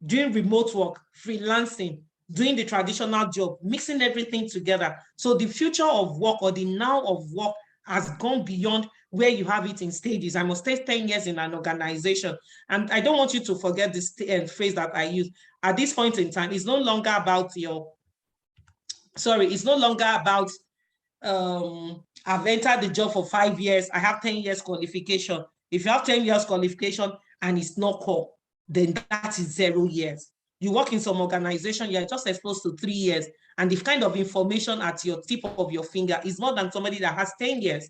doing remote work, freelancing, doing the traditional job, mixing everything together. So the future of work or the now of work has gone beyond where you have it in stages. I must stay 10 years in an organization. And I don't want you to forget this phrase that I use. At this point in time, it's no longer about it's no longer about, I've entered the job for 5 years. I have 10 years qualification. If you have 10 years qualification and it's not core, then that is 0 years. You work in some organization, you're just exposed to 3 years, and the kind of information at your tip of your finger is more than somebody that has 10 years.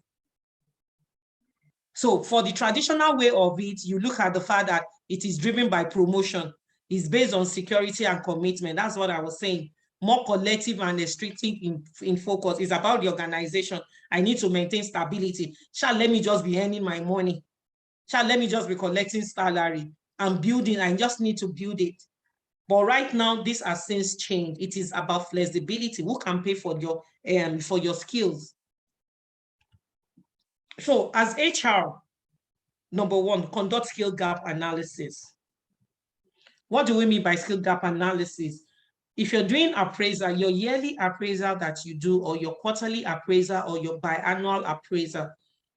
So for the traditional way of it, you look at the fact that it is driven by promotion. It's based on security and commitment. That's what I was saying. More collective and restrictive in focus. It's about the organization. I need to maintain stability. Let me just be earning my money. Let me just be collecting salary and building. I just need to build it. But right now, this has since changed. It is about flexibility. Who can pay for your skills? So as HR, number 1, conduct skill gap analysis. What do we mean by skill gap analysis? If you're doing appraisal, your yearly appraisal that you do, or your quarterly appraisal, or your biannual appraisal,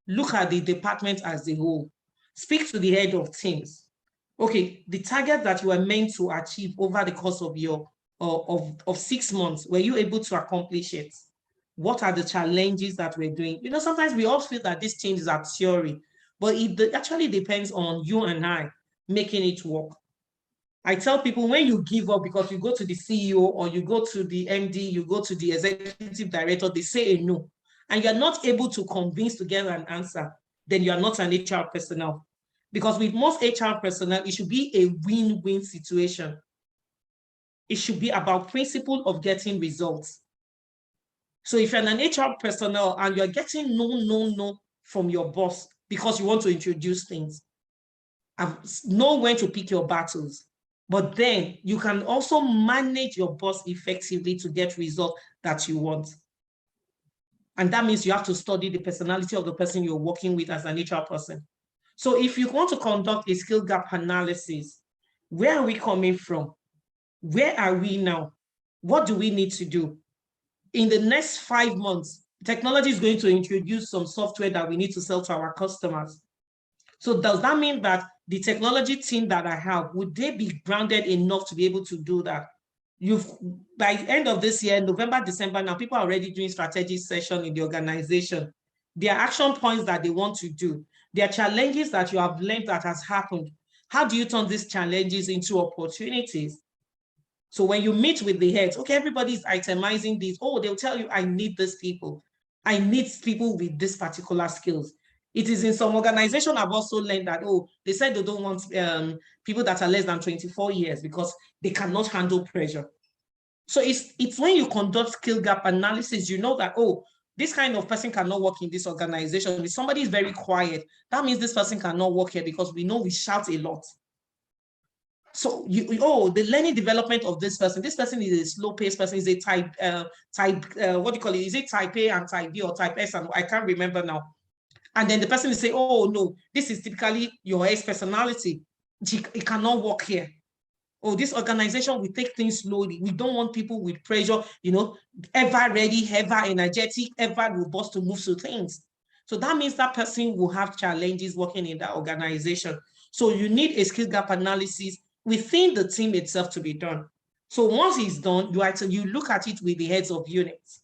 look at the department as a whole. Speak to the head of teams. Okay, the target that you are meant to achieve over the course of your of 6 months, were you able to accomplish it? What are the challenges that we're doing? Sometimes we all feel that this change is at theory, but it actually depends on you and I making it work. I tell people, when you give up because you go to the CEO or you go to the MD, you go to the executive director, they say a no, and you're not able to convince to get an answer, then you're not an HR personnel. Because with most HR personnel, it should be a win-win situation. It should be about principle of getting results. So if you're an HR personnel and you're getting no from your boss because you want to introduce things, know when to pick your battles. But then you can also manage your boss effectively to get results that you want. And that means you have to study the personality of the person you're working with as an HR person. So if you want to conduct a skill gap analysis, where are we coming from? Where are we now? What do we need to do? In the next 5 months, technology is going to introduce some software that we need to sell to our customers. So does that mean that the technology team that I have, would they be grounded enough to be able to do that? By the end of this year, November, December, now people are already doing strategy session in the organization. There are action points that they want to do. There are challenges that you have learned that has happened. How do you turn these challenges into opportunities? So when you meet with the heads, okay, everybody's itemizing this. Oh, they'll tell you, I need these people. I need people with this particular skills. It is in some organization I've also learned that, oh, they said they don't want people that are less than 24 years because they cannot handle pressure. So it's when you conduct skill gap analysis, you know that, oh, this kind of person cannot work in this organization. If somebody is very quiet, that means this person cannot work here because we know we shout a lot. So the learning development of this person is a slow-paced person, is a type, what do you call it? Is it type A and type B or type S? And I can't remember now. And then the person will say, oh no, this is typically your S personality. It cannot work here. Oh, this organization will take things slowly. We don't want people with pressure, ever ready, ever energetic, ever robust to move through things. So that means that person will have challenges working in that organization. So you need a skill gap analysis within the team itself to be done. So once it's done, you look at it with the heads of units.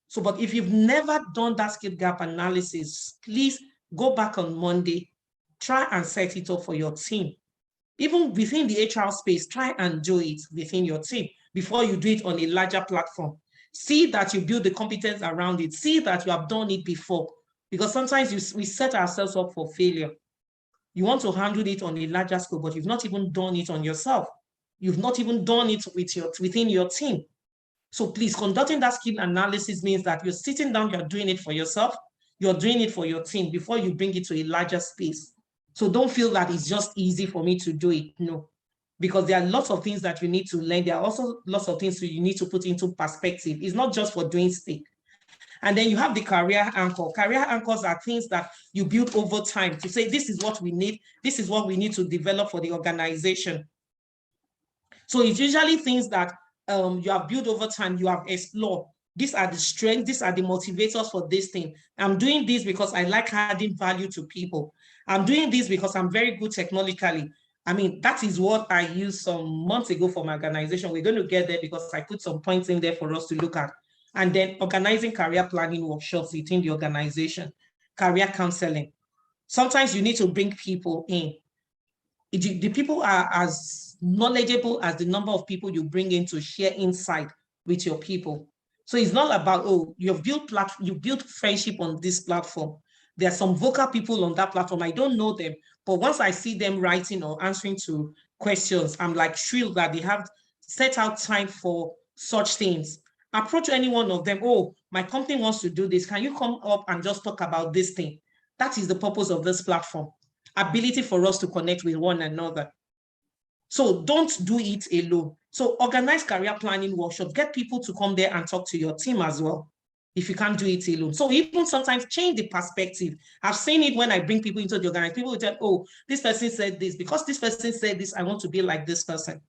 So, but if you've never done that skill gap analysis, please go back on Monday, try and set it up for your team. Even within the HR space, try and do it within your team before you do it on a larger platform. See that you build the competence around it. See that you have done it before. Because sometimes we set ourselves up for failure. You want to handle it on a larger scale, but you've not even done it on yourself. You've not even done it within your team. So please, conducting that skill analysis means that you're sitting down, you're doing it for yourself, you're doing it for your team before you bring it to a larger space. So don't feel that it's just easy for me to do it. No, because there are lots of things that you need to learn. There are also lots of things you need to put into perspective. It's not just for doing sake. And then you have the career anchor. Career anchors are things that you build over time to say, this is what we need. This is what we need to develop for the organization. So it's usually things that you have built over time, you have explored. These are the strengths, these are the motivators for this thing. I'm doing this because I like adding value to people. I'm doing this because I'm very good technologically. I mean, that is what I used some months ago for my organization. We're going to get there because I put some points in there for us to look at. And then organizing career planning workshops within the organization, career counseling. Sometimes you need to bring people in. The people are as knowledgeable as the number of people you bring in to share insight with your people. So it's not about, oh, you built friendship on this platform. There are some vocal people on that platform. I don't know them, but once I see them writing or answering to questions, I'm like thrilled that they have set out time for such things. Approach any one of them. Oh, my company wants to do this. Can you come up and just talk about this thing? That is the purpose of this platform. Ability for us to connect with one another. So don't do it alone. So organize career planning workshops. Get people to come there and talk to your team as well, if you can't do it alone. So even sometimes change the perspective. I've seen it when I bring people into the organization. People will tell, oh, this person said this. Because this person said this, I want to be like this person.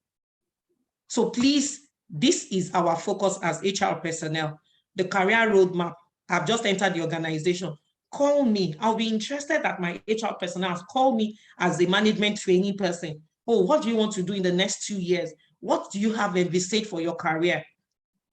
So please, this is our focus as HR personnel. The career roadmap. I've just entered the organization. Call me. I'll be interested that my HR personnel call me as a management training person. Oh, what do you want to do in the next 2 years? What do you have envisaged for your career?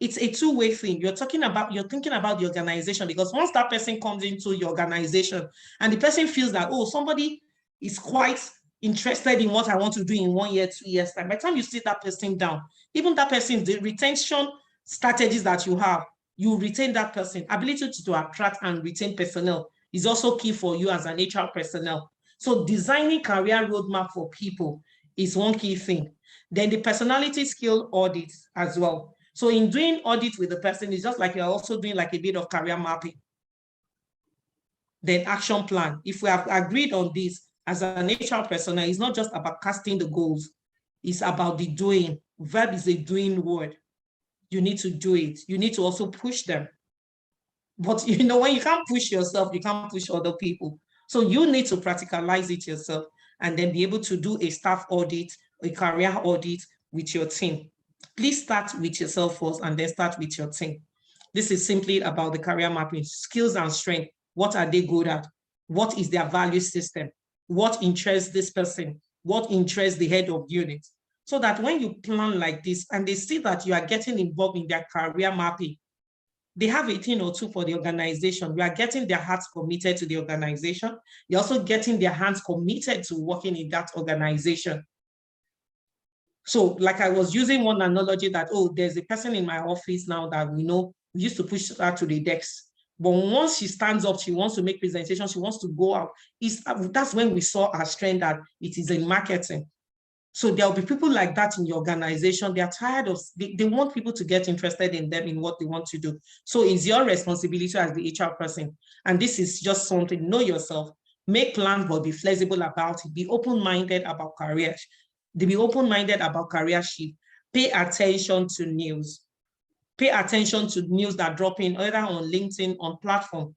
It's a two-way thing. You're thinking about the organization, because once that person comes into your organization and the person feels that, oh, somebody is quite interested in what I want to do in 1 year, 2 years time, by the time you sit that person down, even that person, the retention strategies that you have, you retain that person. Ability to attract and retain personnel is also key for you as an HR personnel. So designing career roadmap for people is one key thing. Then the personality skill audits as well. So in doing audit with the person, it's just like you're also doing like a bit of career mapping. Then action plan. If we have agreed on this as an HR personnel, it's not just about casting the goals. It's about the doing. Verb is a doing word. You need to do it. You need to also push them. But when you can't push yourself, you can't push other people. So you need to practicalize it yourself and then be able to do a staff audit, a career audit with your team. Please start with yourself first and then start with your team. This is simply about the career mapping, skills and strength. What are they good at? What is their value system? What interests this person? What interests the head of unit? So that when you plan like this and they see that you are getting involved in their career mapping, they have a thing or two for the organization. You are getting their hearts committed to the organization. You're also getting their hands committed to working in that organization. So like I was using one analogy that, oh, there's a person in my office now that we know, we used to push her to the desk. But once she stands up, she wants to make presentations, she wants to go out. That's when we saw our strength that it is in marketing. So there'll be people like that in your organization. They are tired of, they want people to get interested in them, in what they want to do. So it's your responsibility as the HR person. And this is just something, know yourself, make plans, but be flexible about it. Be open-minded about career. Be open-minded about career shift. Pay attention to news. Pay attention to news that drop in either on LinkedIn, on platform.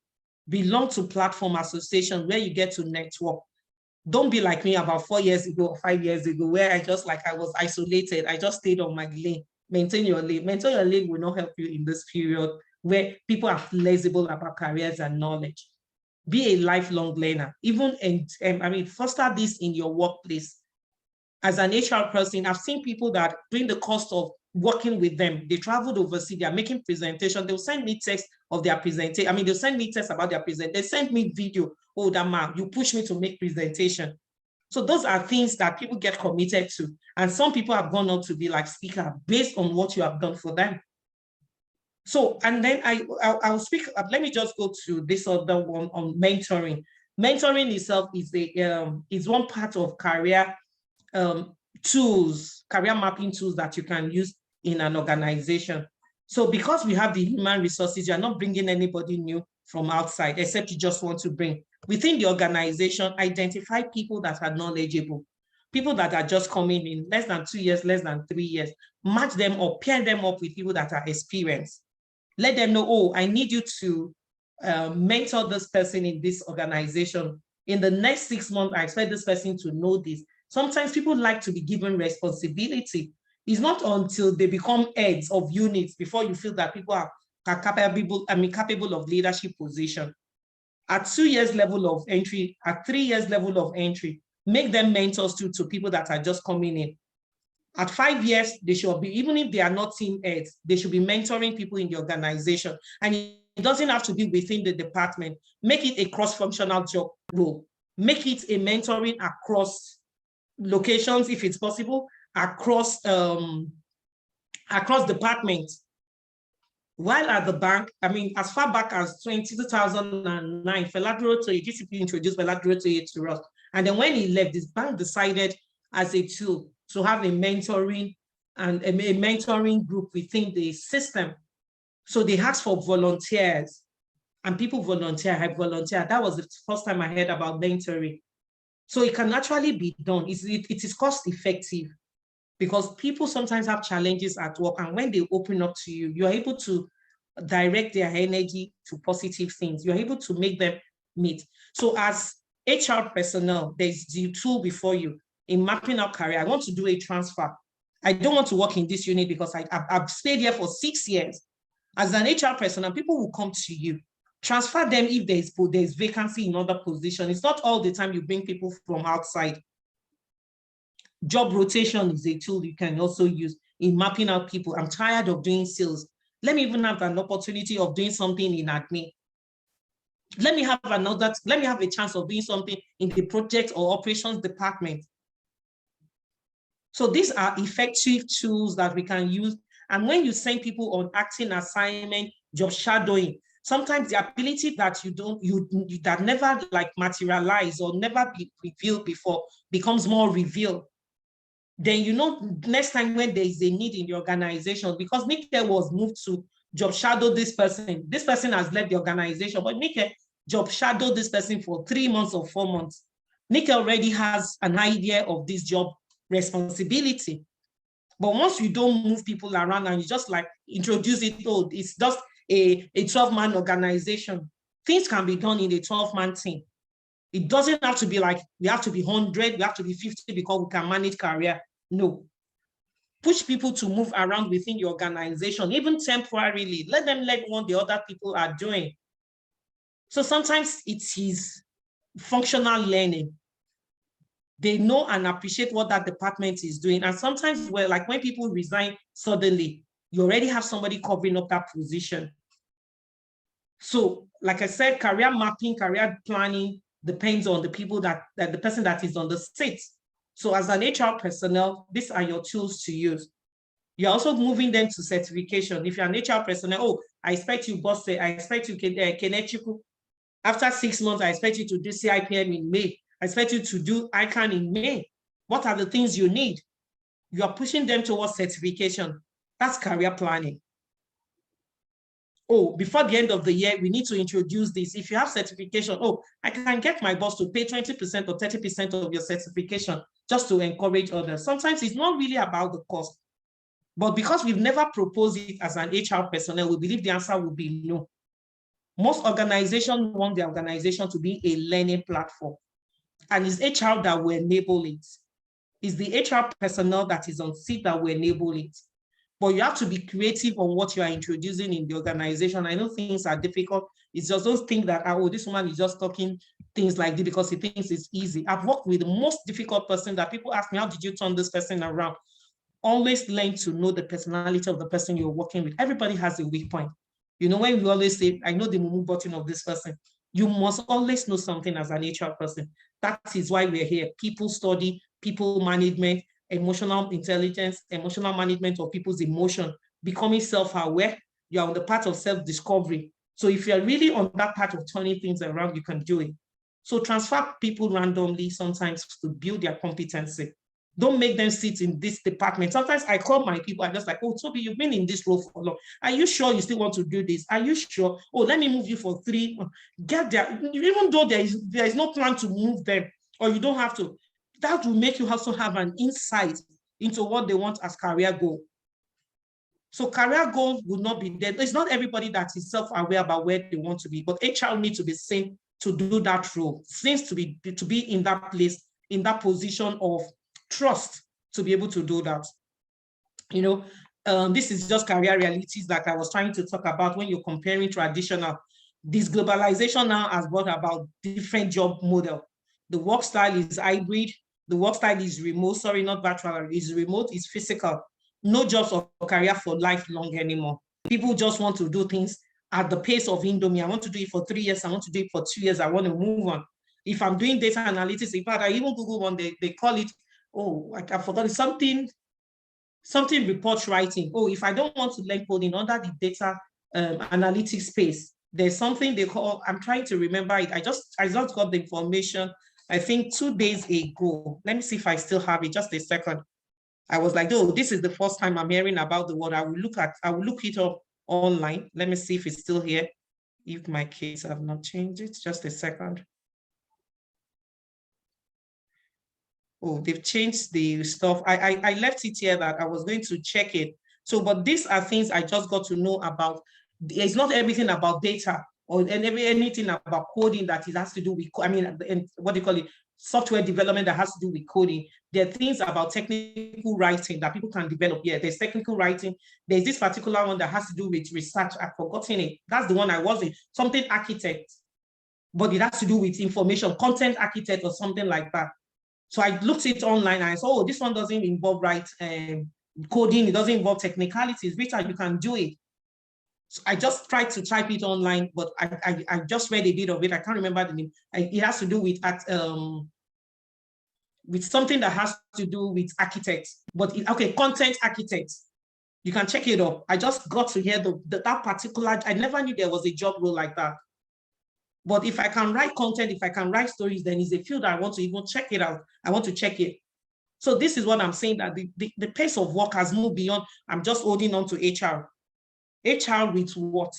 Belong to platform association where you get to network. Don't be like me about 4 years ago or 5 years ago, where I was isolated. I just stayed on my lane. Maintain your lane. Maintain your lane will not help you in this period where people are flexible about careers and knowledge. Be a lifelong learner. Foster this in your workplace. As an HR person, I've seen people that during the course of working with them, they traveled overseas, they're making presentations, they'll send me text of their presentation. They'll send me text about their presentation. They send me video. Oh, that man, you push me to make presentation. So those are things that people get committed to. And some people have gone on to be like speaker based on what you have done for them. So, and then I'll speak, let me just go to this other one on mentoring. Mentoring itself is one part of career tools, career mapping tools that you can use in an organization. So because we have the human resources, you're not bringing anybody new from outside, except you just want to bring. Within the organization, identify people that are knowledgeable, people that are just coming in less than 2 years, less than 3 years, match them up, pair them up with people that are experienced. Let them know, oh, I need you to mentor this person in this organization. In the next 6 months, I expect this person to know this. Sometimes people like to be given responsibility. It's not until they become heads of units before you feel that people are capable of leadership position. At 2 years level of entry, at 3 years level of entry, make them mentors to people that are just coming in. At 5 years, they should be, even if they are not team heads, they should be mentoring people in the organization. And it doesn't have to be within the department. Make it a cross-functional job role. Make it a mentoring across locations, if it's possible, across departments. While at the bank, as far back as 2009, GCP introduced Feladuro to us. And then when he left, this bank decided as a tool to have a mentoring and a mentoring group within the system. So they asked for volunteers, and people volunteer. I volunteered. That was the first time I heard about mentoring. So it can actually be done. It is cost effective because people sometimes have challenges at work, and when they open up to you, you're able to direct their energy to positive things. You're able to make them meet. So as HR personnel, there's the tool before you in mapping out career. I want to do a transfer. I don't want to work in this unit because I've stayed here for 6 years. As an HR personnel, people will come to you. Transfer them if there's vacancy in other positions. It's not all the time you bring people from outside. Job rotation is a tool you can also use in mapping out people. I'm tired of doing sales. Let me even have an opportunity of doing something in admin. Let me have a chance of doing something in the project or operations department. So these are effective tools that we can use. And when you send people on acting assignment, job shadowing, sometimes the ability that that never materialize or never be revealed before becomes more revealed. Then next time when there is a need in the organization, because Nike was moved to job shadow this person has left the organization, but Nike job shadowed this person for 3 months or 4 months. Nike already has an idea of this job responsibility. But once you don't move people around and you just introduce it, it's just a 12-man organization. Things can be done in a 12-man team. It doesn't have to be we have to be 100, we have to be 50 because we can manage career. No. Push people to move around within your organization, even temporarily. Let them learn what the other people are doing. So sometimes it is functional learning. They know and appreciate what that department is doing. And sometimes when people resign suddenly, you already have somebody covering up that position. So like I said, career mapping, career planning depends on the people the person that is on the seat. So as an HR personnel, these are your tools to use. You're also moving them to certification. If you're an HR personnel, oh, I expect you, boss, I expect you, Kenechukwu. After 6 months, I expect you to do CIPM in May. I expect you to do ICANN in May. What are the things you need? You are pushing them towards certification. That's career planning. Oh, before the end of the year, we need to introduce this. If you have certification, oh, I can get my boss to pay 20% or 30% of your certification just to encourage others. Sometimes it's not really about the cost, but because we've never proposed it as an HR personnel, we believe the answer will be no. Most organizations want their organization to be a learning platform, and it's HR that will enable it. It's the HR personnel that is on seat that will enable it. But you have to be creative on what you are introducing in the organization. I know things are difficult. It's just those things that, oh, this woman is just talking things like this because he thinks it's easy. I've worked with the most difficult person that people ask me, how did you turn this person around? Always learn to know the personality of the person you're working with. Everybody has a weak point. You know, when we always say, I know the mumu button of this person, you must always know something as an HR person. That is why we're here. People study, people management, emotional intelligence, emotional management of people's emotion, becoming self-aware. You're on the path of self-discovery. So if you're really on that path of turning things around, you can do it. So transfer people randomly sometimes to build their competency. Don't make them sit in this department. Sometimes I call my people, I'm just like, oh, Toby, you've been in this role for long. Are you sure you still want to do this? Are you sure? Oh, let me move you for 3. Get there. Even though there is no plan to move them, or you don't have to, that will make you also have an insight into what they want as career goal. So career goals will not be there. It's not everybody that is self-aware about where they want to be, but HR needs to be seen to do that role, seems to be in that place, in that position of trust to be able to do that. You know, this is just career realities that I was trying to talk about when you're comparing traditional. This globalization now has brought about different job model. The work style is hybrid. The work style is remote. Sorry, not virtual. It's remote. It's physical. No jobs or career for lifelong anymore. People just want to do things at the pace of Indomie. I want to do it for 3 years. I want to do it for 2 years. I want to move on. If I'm doing data analytics, in fact, I even Google one, they call it, oh, I forgot it, something report writing. Oh, if I don't want to learn coding under the data analytics space, there's something they call, I'm trying to remember it. I just got the information, I think 2 days ago. Let me see if I still have it, just a second. I was like, oh, this is the first time I'm hearing about the word. I will look it up online. Let me see if it's still here. If my case have not changed it, just a second. Oh, they've changed the stuff. I left it here that I was going to check it. So, but these are things I just got to know about. It's not everything about data or anything about coding that it has to do with, I mean, and what do you call it? Software development that has to do with coding. There are things about technical writing that people can develop. Yeah, there's technical writing. There's this particular one that has to do with research. I've forgotten it. That's the one I was in, something architect, but it has to do with information, content architect or something like that. So I looked it online and I saw, oh, this one doesn't involve coding. It doesn't involve technicalities. Rita, you can do it. So I just tried to type it online, but I just read a bit of it. I can't remember the name. It has to do with something that has to do with architects. But okay, content architects. You can check it up. I just got to hear that particular. I never knew there was a job role like that. But if I can write content, if I can write stories, then it's a field I want to even check it out. I want to check it. So this is what I'm saying, that the pace of work has moved beyond, I'm just holding on to HR. HR with what?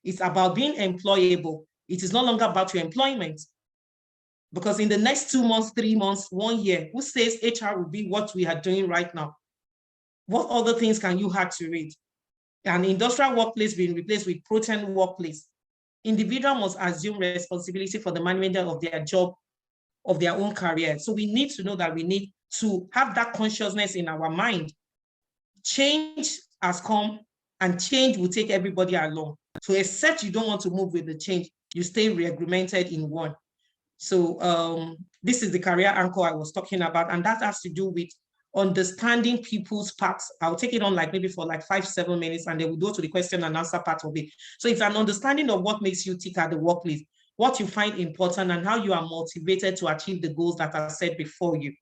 It's about being employable. It is no longer about your employment. Because in the next 2 months, 3 months, 1 year, who says HR will be what we are doing right now? What other things can you have to read? An industrial workplace being replaced with protean workplace. Individual must assume responsibility for the management of their job, of their own career. So we need to know that we need to have that consciousness in our mind. Change has come and change will take everybody along. So except you don't want to move with the change, you stay regremented in one. So this is the career anchor I was talking about, and that has to do with understanding people's paths. I'll take it on maybe for 5-7 minutes, and then we'll go to the question and answer part of it. So it's an understanding of what makes you tick at the workplace, what you find important, and how you are motivated to achieve the goals that are set before you.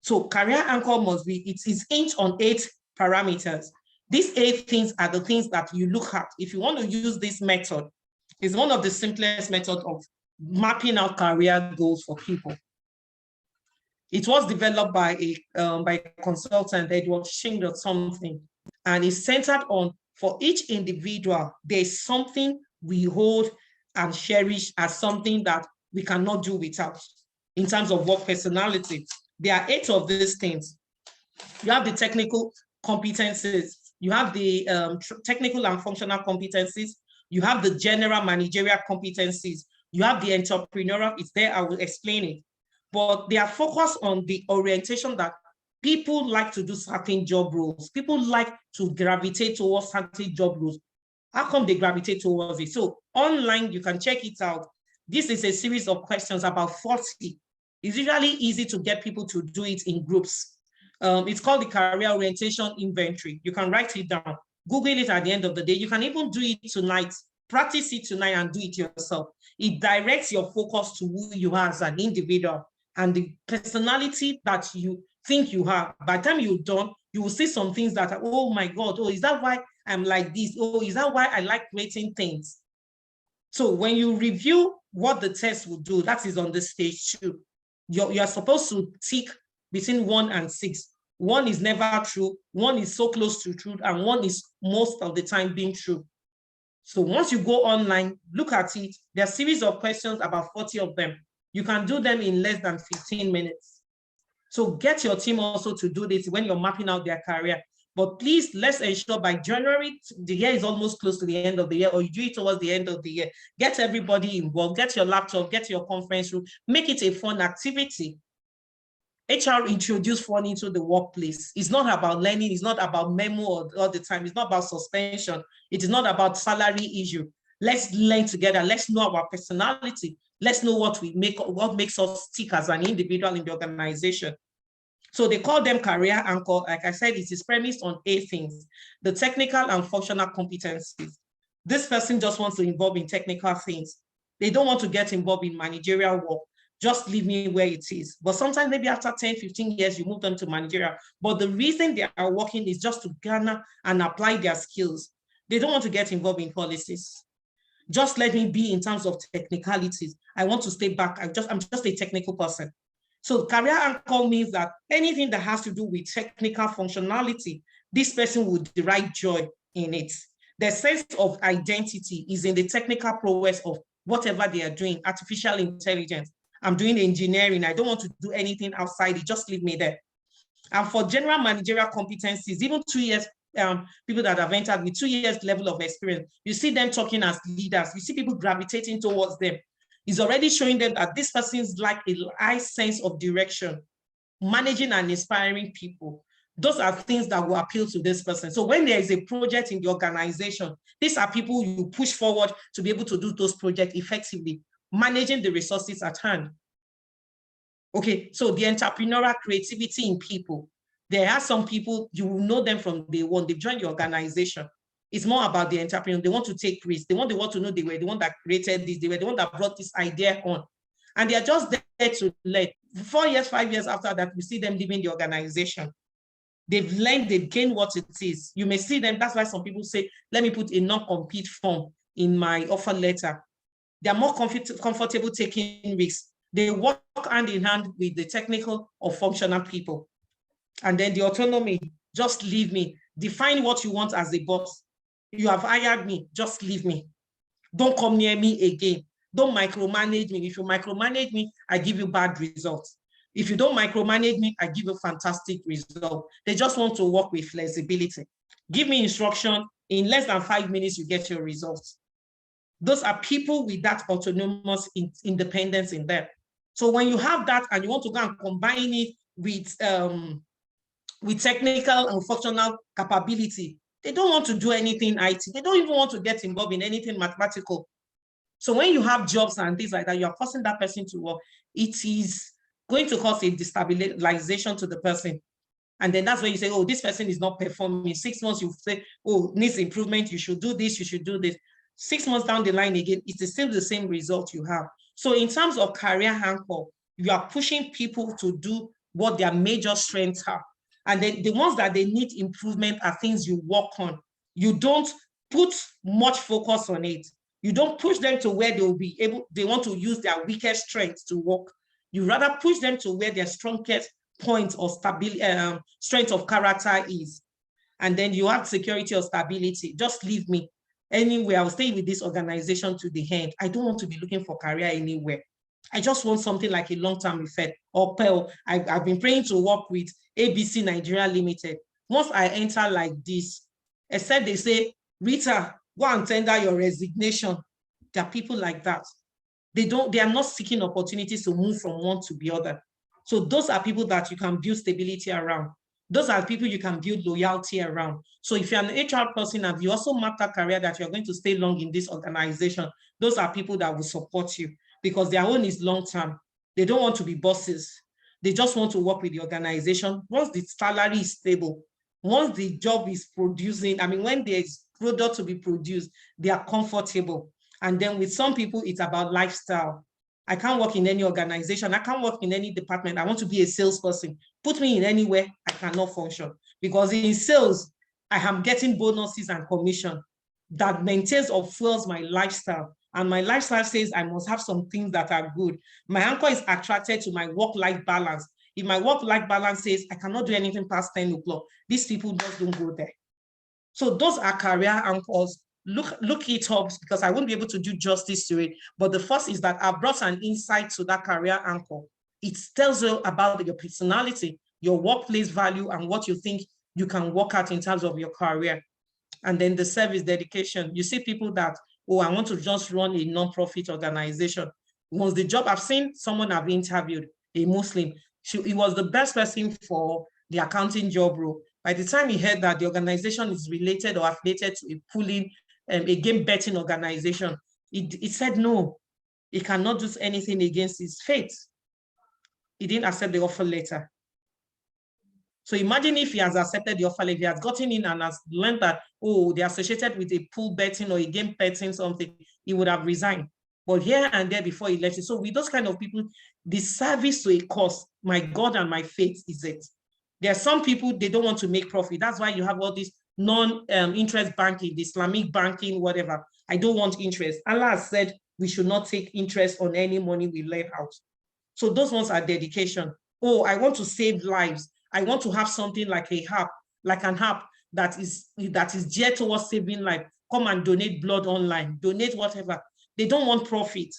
So career anchor must be, it is hinged on 8 parameters. These 8 things are the things that you look at. If you want to use this method, it's one of the simplest methods of mapping out career goals for people. It was developed by a consultant, Edward Shing or something, and it's centered on, for each individual, there's something we hold and cherish as something that we cannot do without in terms of work personality. There are 8 of these things. You have the technical competencies, you have the technical and functional competencies, you have the general managerial competencies, you have the entrepreneurial, it's there, I will explain it. But they are focused on the orientation that people like to do certain job roles. People like to gravitate towards certain job roles. How come they gravitate towards it? So online, you can check it out. This is a series of questions, about 40. It's usually easy to get people to do it in groups. It's called the Career Orientation Inventory. You can write it down, Google it at the end of the day. You can even do it tonight. Practice it tonight and do it yourself. It directs your focus to who you are as an individual and the personality that you think you have. By the time you're done, you will see some things that are, oh my God, oh, is that why I'm like this? Oh, is that why I like creating things? So when you review what the test will do, that is on the stage 2. You're supposed to tick between 1 and 6. 1 is never true, 1 is so close to truth, and 1 is most of the time being true. So once you go online, look at it. There are a series of questions, about 40 of them. You can do them in less than 15 minutes. So get your team also to do this when you're mapping out their career. But please, let's ensure by January, the year is almost close to the end of the year, or you do it towards the end of the year. Get everybody involved, get your laptop, get your conference room, make it a fun activity. HR introduced fun into the workplace. It's not about learning, it's not about memo all the time, it's not about suspension, it is not about salary issue. Let's learn together, let's know our personality, let's know what makes us tick as an individual in the organization. So they call them career anchor. Like I said, it is premised on 8 things: the technical and functional competencies. This person just wants to involve in technical things. They don't want to get involved in managerial work. Just leave me where it is. But sometimes maybe after 10, 15 years, you move them to managerial. But the reason they are working is just to garner and apply their skills. They don't want to get involved in policies. Just let me be in terms of technicalities. I want to stay back. I'm just a technical person. So career anchor means that anything that has to do with technical functionality, this person would derive joy in it. Their sense of identity is in the technical prowess of whatever they are doing. Artificial intelligence, I'm doing engineering, I don't want to do anything outside it, just leave me there. And for general managerial competencies, even 2 years, people that have entered with 2 years level of experience, you see them talking as leaders, you see people gravitating towards them. It's already showing them that this person's like a high sense of direction, managing and inspiring people. Those are things that will appeal to this person. So when there is a project in the organization, these are people you push forward to be able to do those projects effectively, managing the resources at hand. Okay, so the entrepreneurial creativity in people. There are some people, you will know them from day one, they've joined the organization. It's more about the entrepreneur. They want to take risks. They want the world to know they were the one that created this. They were the one that brought this idea on. And they are just there to learn. 4 years, 5 years after that, we see them leaving the organization. They've learned, they've gained what it is. You may see them, that's why some people say, let me put a non-compete form in my offer letter. They are more comfortable taking risks. They work hand in hand with the technical or functional people. And then the autonomy, just leave me. Define what you want as a boss. You have hired me, just leave me. Don't come near me again. Don't micromanage me. If you micromanage me, I give you bad results. If you don't micromanage me, I give you fantastic results. They just want to work with flexibility. Give me instruction. In less than 5 minutes, you get your results. Those are people with that autonomous independence in them. So when you have that and you want to go and combine it with technical and functional capability, they don't want to do anything IT. They don't even want to get involved in anything mathematical. So when you have jobs and things like that, you are forcing that person to work. It is going to cause a destabilization to the person. And then that's when you say, oh, this person is not performing. 6 months, you say, oh, needs improvement. You should do this. You should do this. 6 months down the line again, it's still the same result you have. So in terms of career anchor, you are pushing people to do what their major strengths are. And then the ones that they need improvement are things you work on. You don't put much focus on it. You don't push them to where they want to use their weakest strengths to work. You rather push them to where their strongest point of stability, strength of character is. And then you have security or stability. Just leave me anywhere. I'll stay with this organization to the end. I don't want to be looking for career anywhere. I just want something like a long-term effect. Or Pearl, I've been praying to work with ABC Nigeria Limited. Once I enter like this, except they say, Rita, go and tender your resignation. There are people like that. They are not seeking opportunities to move from one to the other. So those are people that you can build stability around. Those are people you can build loyalty around. So if you're an HR person and you also map that career that you're going to stay long in this organization, those are people that will support you because their own is long-term. They don't want to be bosses. They just want to work with the organization. Once the salary is stable, once the job is producing, when there's product to be produced, they are comfortable. And then with some people, it's about lifestyle. I can't work in any organization. I can't work in any department. I want to be a salesperson. Put me in anywhere, I cannot function. Because in sales, I am getting bonuses and commission that maintains or fuels my lifestyle. And my lifestyle says I must have some things that are good. My anchor is attracted to my work-life balance. If my work-life balance says I cannot do anything past 10 o'clock, these people just don't go there. So those are career anchors. Look it up because I won't be able to do justice to it. But the first is that I've brought an insight to that career anchor. It tells you about your personality, your workplace value, and what you think you can work at in terms of your career. And then the service dedication. You see people that, oh, I want to just run a non-profit organization. Once the job, I've seen someone I've interviewed, a Muslim, he was the best person for the accounting job role. By the time he heard that the organization is related or affiliated to a pooling, a game betting organization, he said no, he cannot do anything against his faith. He didn't accept the offer letter. So imagine if he has accepted the offer letter, he has gotten in and has learned that, oh, they're associated with a pool betting or a game betting something, he would have resigned. But here and there before he left it. So with those kind of people, the service to a cause, my God and my faith is it. There are some people, they don't want to make profit. That's why you have all this non-interest banking, the Islamic banking, whatever. I don't want interest. Allah has said we should not take interest on any money we lend out. So those ones are dedication. Oh, I want to save lives. I want to have something like an app that is geared towards saving life. Come and donate blood online, donate whatever. They don't want profit.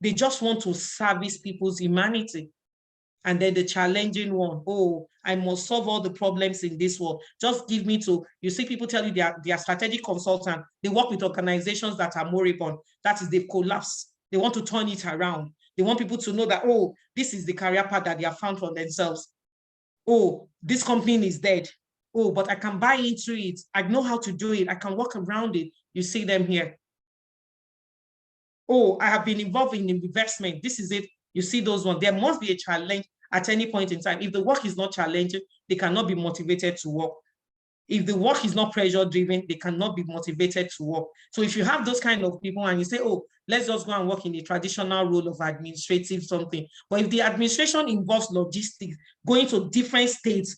They just want to service people's humanity. And then the challenging one, oh, I must solve all the problems in this world. Just give me to, you see people tell you they are strategic consultant. They work with organizations that are moribund. That is, they've collapsed. They want to turn it around. They want people to know that, oh, this is the career path that they have found for themselves. Oh, this company is dead. Oh, but I can buy into it. I know how to do it. I can work around it. You see them here. Oh, I have been involved in investment. This is it. You see those ones. There must be a challenge at any point in time. If the work is not challenging, they cannot be motivated to work. If the work is not pressure-driven, they cannot be motivated to work. So if you have those kind of people and you say, oh, let's just go and work in the traditional role of administrative something. But if the administration involves logistics, going to different states,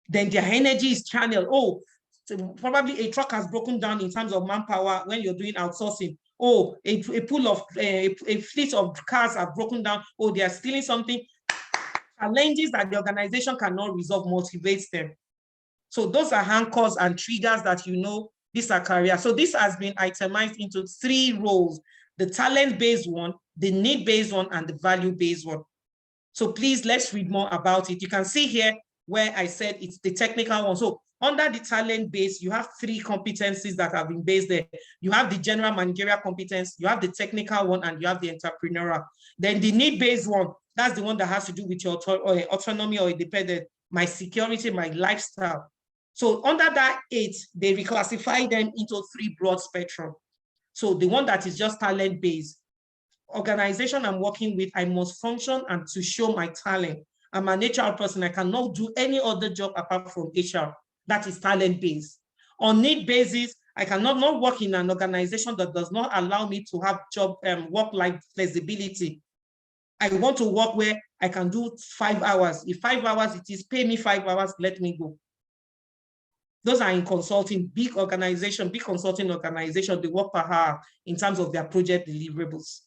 then their energy is channeled. Oh, so probably a truck has broken down in terms of manpower when you're doing outsourcing. Oh, a fleet of cars have broken down. Oh, they are stealing something. Challenges that the organization cannot resolve motivates them. So those are anchors and triggers that you know these are career. So this has been itemized into 3 roles: the talent-based one, the need-based one, and the value-based one. So please, let's read more about it. You can see here where I said it's the technical one. So under the talent base, you have 3 competencies that have been based there. You have the general managerial competence, you have the technical one, and you have the entrepreneurial. Then the need-based one, that's the one that has to do with your autonomy or independence, my security, my lifestyle. So under that 8, they reclassify them into 3 broad spectrum. So the one that is just talent-based, organization I'm working with, I must function and to show my talent. I'm an HR person. I cannot do any other job apart from HR. That is talent-based. On need basis, I cannot not work in an organization that does not allow me to have job work-life flexibility. I want to work where I can do 5 hours. If 5 hours it is, pay me 5 hours, let me go. Those are in consulting, big organization, big consulting organization, they work per hour in terms of their project deliverables.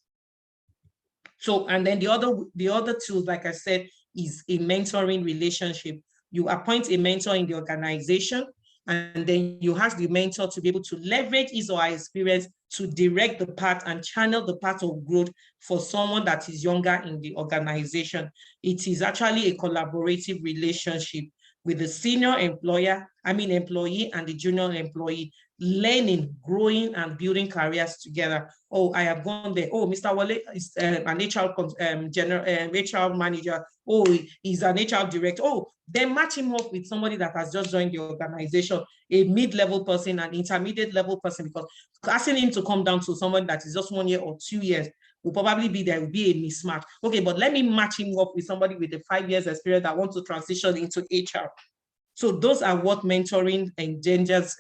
So, and then the other tools, like I said, is a mentoring relationship. You appoint a mentor in the organization, and then you ask the mentor to be able to leverage his or her experience to direct the path and channel the path of growth for someone that is younger in the organization. It is actually a collaborative relationship with the senior employee and the junior employee, learning, growing, and building careers together. Oh, I have gone there. Oh, Mr. Wale is an HR manager. Oh, he's an HR director. Oh, then match him up with somebody that has just joined the organization, a mid-level person, an intermediate level person, because asking him to come down to someone that is just 1 year or 2 years will probably be there will be a mismatch. Okay, but let me match him up with somebody with a 5 years experience that wants to transition into HR. So those are what mentoring engenders,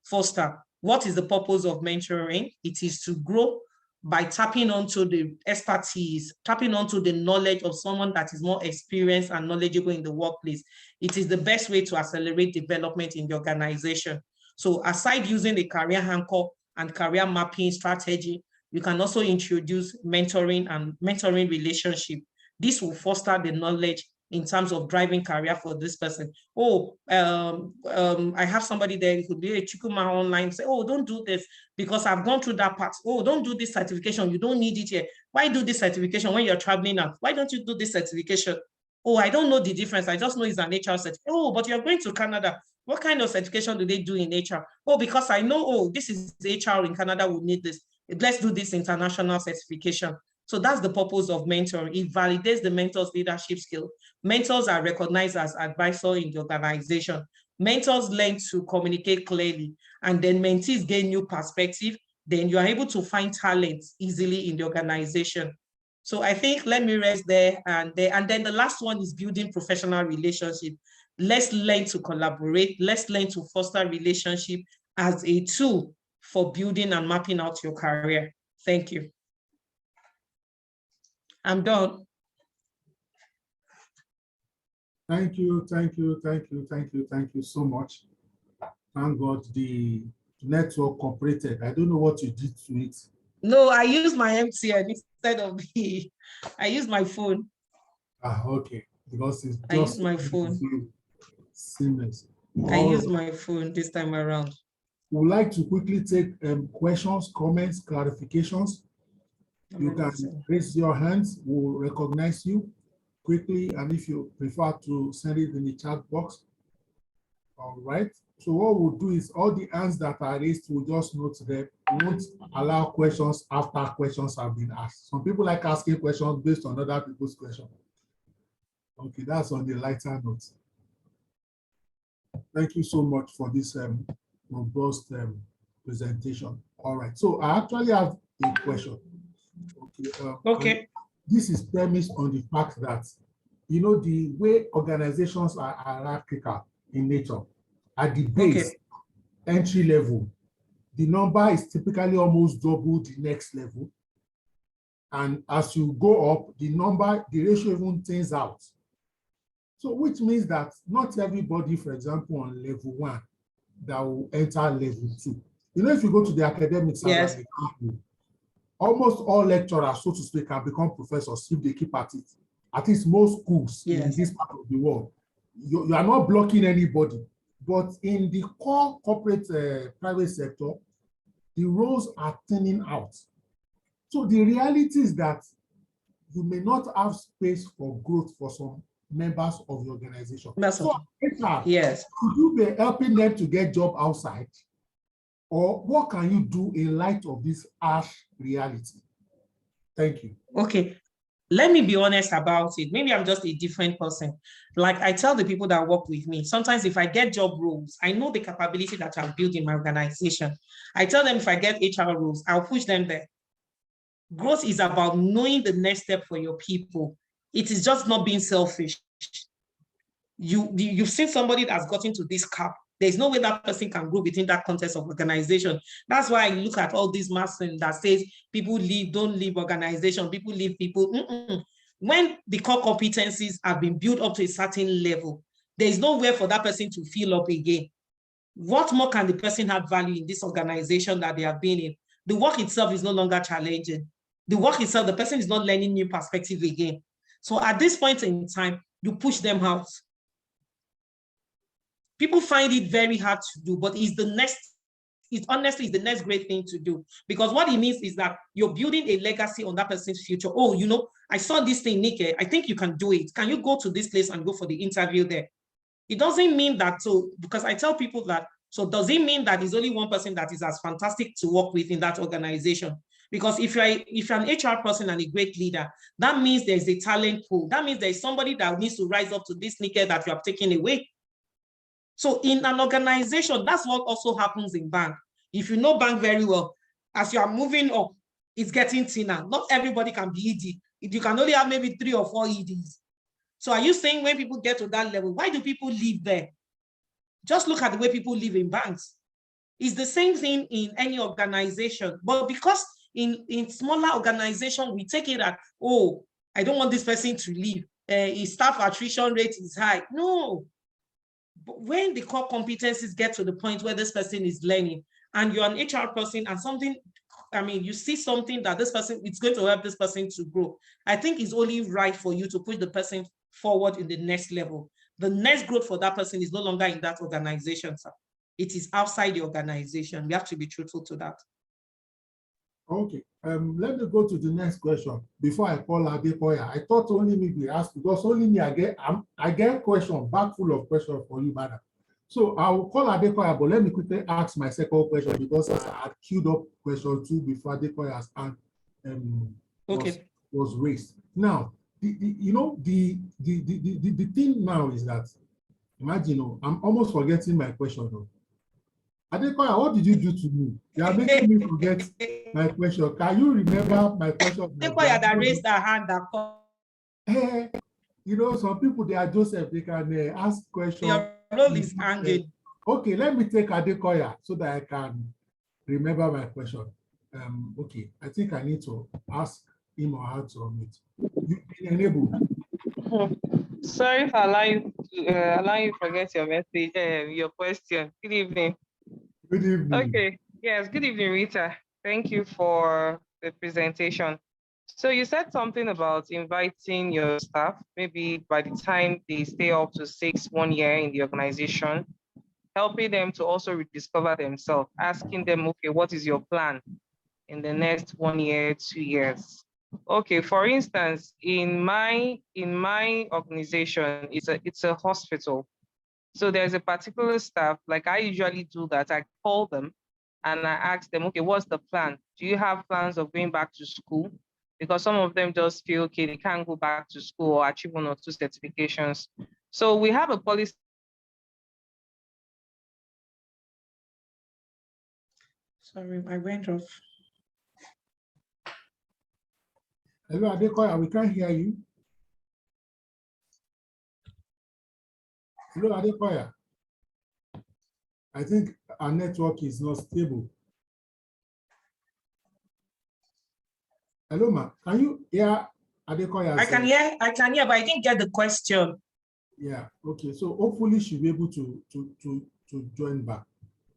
foster. What is the purpose of mentoring? It is to grow by tapping onto the expertise, tapping onto the knowledge of someone that is more experienced and knowledgeable in the workplace. It is the best way to accelerate development in the organization. So aside using the career anchor and career mapping strategy, you can also introduce mentoring and mentoring relationship. This will foster the knowledge in terms of driving career for this person. Oh, I have somebody there who could be a Chikuma online, say, oh, don't do this because I've gone through that part. Oh, don't do this certification. You don't need it here. Why do this certification when you're traveling out? Why don't you do this certification? Oh, I don't know the difference. I just know it's an HR certificate. Oh, but you're going to Canada. What kind of certification do they do in HR? Oh, because I know, oh, this is HR in Canada will need this. Let's do this international certification. So that's the purpose of mentoring. It validates the mentor's leadership skill. Mentors are recognized as advisors in the organization. Mentors learn to communicate clearly, and then mentees gain new perspective. Then you are able to find talent easily in the organization. So I think let me rest there. And then the last one is building professional relationship. Let's learn to collaborate. Let's learn to foster relationship as a tool for building and mapping out your career. Thank you. I'm done. Thank you so much. Thank God the network cooperated. I don't know what you did to it. No, I use my MTN instead of I use my phone. Okay. Because it's I use my phone. Seamless. I use my phone this time around. We'd like to quickly take questions, comments, clarifications. You can raise your hands. We'll recognize you quickly, and if you prefer to send it in the chat box. All right. So what we'll do is all the hands that are raised, we'll just note them. We won't allow questions after questions have been asked. Some people like asking questions based on other people's questions. Okay, that's on the lighter note. Thank you so much for this robust presentation. All right. So I actually have a question. Okay. This is premised on the fact that, you know, the way organizations are hierarchical in nature, at the base, entry level, the number is typically almost double the next level. And as you go up, the ratio even thins out. So which means that not everybody, for example, on level 1, that will enter level 2. You know, if you go to the academic side, yes, almost all lecturers, so to speak, can become professors if they keep at it. At least most schools, yes, in this part of the world, you are not blocking anybody. But in the core corporate private sector, the roles are thinning out. So the reality is that you may not have space for growth for some members of the organization. So, yes, could you be helping them to get job outside? Or what can you do in light of this harsh reality? Thank you. Okay, let me be honest about it. Maybe I'm just a different person. Like I tell the people that work with me, sometimes if I get job roles, I know the capability that I've built in my organization. I tell them if I get HR roles, I'll push them there. Growth is about knowing the next step for your people. It is just not being selfish. You've seen somebody that's gotten to this cap. There's no way that person can grow within that context of organization. That's why I look at all these masses that says people leave, don't leave organization, people leave people. when the core competencies have been built up to a certain level, there is nowhere for that person to fill up again. What more can the person have value in this organization that they have been in? The work itself is no longer challenging. The work itself, the person is not learning new perspective again. So at this point in time, you push them out. People find it very hard to do, but it's the next, it's honestly the next great thing to do, because what it means is that you're building a legacy on that person's future. Oh, you know, I saw this thing, Nike, I think you can do it. Can you go to this place and go for the interview there? It doesn't mean that, so, because I tell people that, so does it mean that there's only one person that is as fantastic to work with in that organization? Because if you're an HR person and a great leader, that means there's a talent pool. That means there's somebody that needs to rise up to this Nike that you have taken away. So in an organization, that's what also happens in bank. If you know bank very well, as you are moving up, it's getting thinner. Not everybody can be ED. You can only have maybe 3 or 4 EDs. So are you saying when people get to that level, why do people live there? Just look at the way people live in banks. It's the same thing in any organization. But because in smaller organization, we take it at, oh, I don't want this person to leave. His staff attrition rate is high. No. But when the core competencies get to the point where this person is learning, and you're an HR person and something, I mean, you see something that this person, it's going to help this person to grow. I think it's only right for you to push the person forward in the next level. The next growth for that person is no longer in that organization, sir. It is outside the organization. We have to be truthful to that. Okay, let me go to the next question before I call Adekoya. I thought only me be asked, because only me I get question back full of questions for you, madam. So I will call Adekoya, but let me quickly ask my second question, because I had queued up question 2 before Adekoya's was raised. Now, the thing now is that, imagine, I'm almost forgetting my question though. Adekoya, what did you do to me? You are making me forget my question. Can you remember my question? Adekoya that raised her hand. Some people, they are Joseph, they can ask questions. Your role is hanging. Okay, let me take Adekoya so that I can remember my question. Okay, I think I need to ask him or her to unmute. You've been enabled. Sorry for allowing you forget your message, your question. Good evening. Good evening. Okay, yes, good evening, Rita. Thank you for the presentation. So you said something about inviting your staff, maybe by the time they stay up to 1 year in the organization, helping them to also rediscover themselves, asking them, okay, what is your plan in the next 1 year, 2 years? Okay, for instance, in my organization, it's a hospital. So there's a particular staff, like I usually do that, I call them and I ask them, okay, what's the plan? Do you have plans of going back to school? Because some of them just feel, okay, they can't go back to school or achieve 1 or 2 certifications. So we have a policy. Sorry, I went off. Hello, Adekoya, we can't hear you. Hello, Adekoya. I think our network is not stable. Hello, ma. Can you hear Adekoya? I can hear, but I didn't get the question. Yeah, okay. So hopefully she'll be able to join back,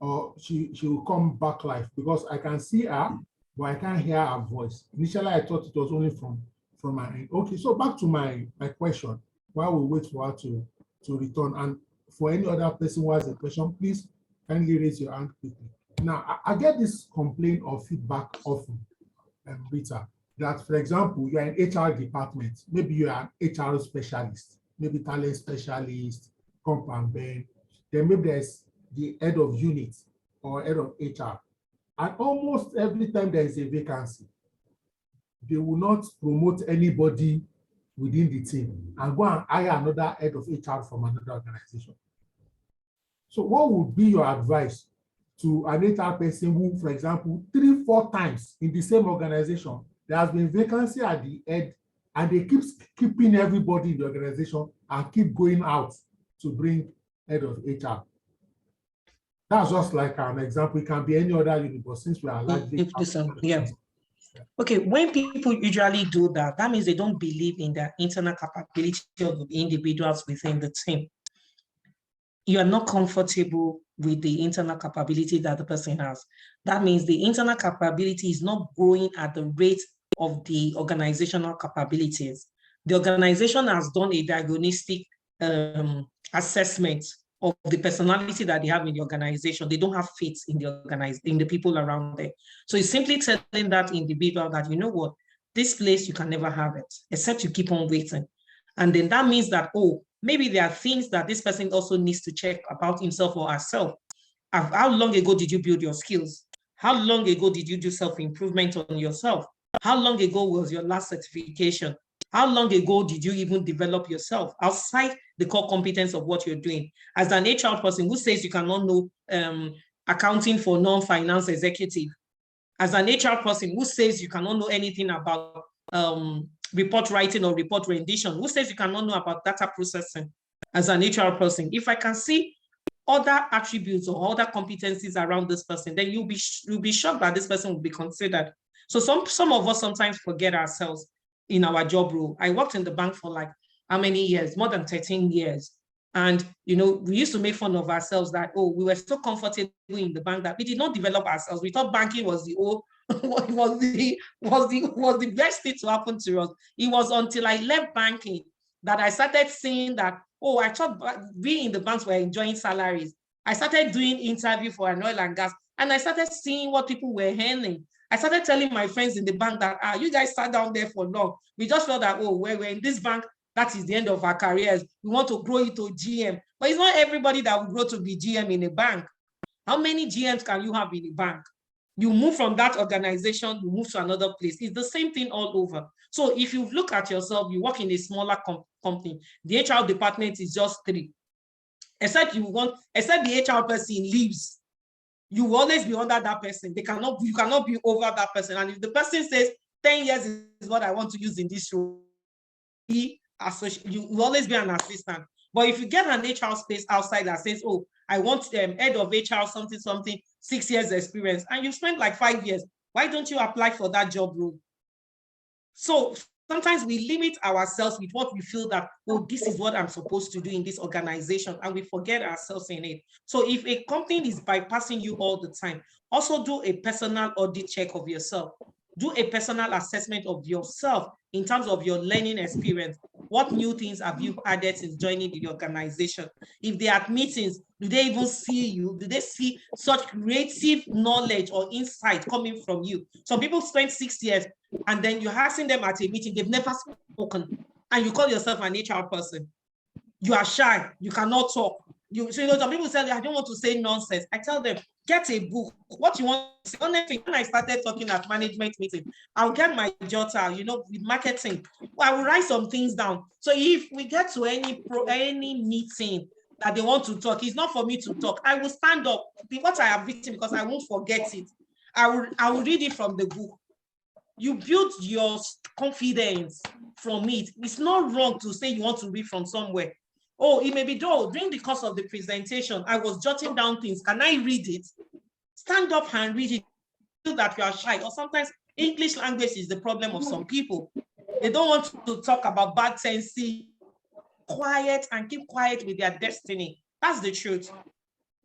or she will come back live, because I can see her, but I can't hear her voice. Initially, I thought it was only from my end. Okay, so back to my question while we wait for her to return. And for any other person who has a question, please kindly raise your hand quickly. Now, I get this complaint or feedback often, Rita, that, for example, you're in HR department, maybe you are an HR specialist, maybe talent specialist, comp and ben, then maybe there's the head of unit or head of HR. And almost every time there is a vacancy, they will not promote anybody within the team and go and hire another head of HR from another organization. So what would be your advice to an HR person who, for example, 3-4 times in the same organization, there has been vacancy at the head, and they keep keeping everybody in the organization and keep going out to bring head of HR? That's just like an example. It can be any other unit, but since we are largely, Yeah. Okay, when people usually do that, that means they don't believe in the internal capability of the individuals within the team. You are not comfortable with the internal capability that the person has. That means the internal capability is not growing at the rate of the organizational capabilities. The organization has done a diagnostic assessment of the personality that they have in the organization. They don't have faith in the people around them. So it's simply telling that individual that, you know what, this place you can never have it, except you keep on waiting. And then that means that, oh, maybe there are things that this person also needs to check about himself or herself. How long ago did you build your skills? How long ago did you do self-improvement on yourself? How long ago was your last certification? How long ago did you even develop yourself outside the core competence of what you're doing? As an HR person who says you cannot know accounting for non-finance executive, as an HR person who says you cannot know anything about report writing or report rendition, who says you cannot know about data processing as an HR person, if I can see other attributes or other competencies around this person, then you'll be shocked that this person will be considered. So some of us sometimes forget ourselves in our job role. I worked in the bank for like how many years? More than 13 years. And we used to make fun of ourselves that, oh, we were so comfortable in the bank that we did not develop ourselves. We thought banking was the was the best thing to happen to us. It was until I left banking that I started seeing that, oh, I thought being in the banks were enjoying salaries. I started doing interview for an oil and gas, and I started seeing what people were earning. I started telling my friends in the bank that, you guys sat down there for long. We just felt that, oh, we're in this bank, that is the end of our careers. We want to grow it to GM. But it's not everybody that will grow to be GM in a bank. How many GMs can you have in a bank? You move from that organization, you move to another place. It's the same thing all over. So if you look at yourself, you work in a smaller company, the HR department is just 3. Except the HR person leaves, you will always be under that person. You cannot be over that person. And if the person says 10 years is what I want to use in this role, you will always be an assistant. But if you get an HR space outside that says, oh, I want head of HR something, 6 years experience, and you spend like 5 years, why don't you apply for that job role? So sometimes we limit ourselves with what we feel that, oh, this is what I'm supposed to do in this organization, and we forget ourselves in it. So if a company is bypassing you all the time, also do a personal audit check of yourself. Do a personal assessment of yourself in terms of your learning experience. What new things have you added since joining the organization? If they are at meetings, do they even see you? Do they see such creative knowledge or insight coming from you? Some people spend 6 years and then you're asking them at a meeting, they've never spoken, and you call yourself an HR person. You are shy, you cannot talk. Some people say, I don't want to say nonsense. I tell them, get a book. What you want to say. Honestly, when I started talking at management meeting, I'll get my jotter, with marketing. I will write some things down. So if we get to any meeting that they want to talk, it's not for me to talk. I will stand up, what I have written, because I won't forget it. I will read it from the book. You build your confidence from it. It's not wrong to say you want to read from somewhere. Oh, it may be during the course of the presentation, I was jotting down things. Can I read it? Stand up and read it. Feel that you are shy. Or sometimes English language is the problem of some people. They don't want to talk about bad tenses. Quiet and keep quiet with their destiny. That's the truth.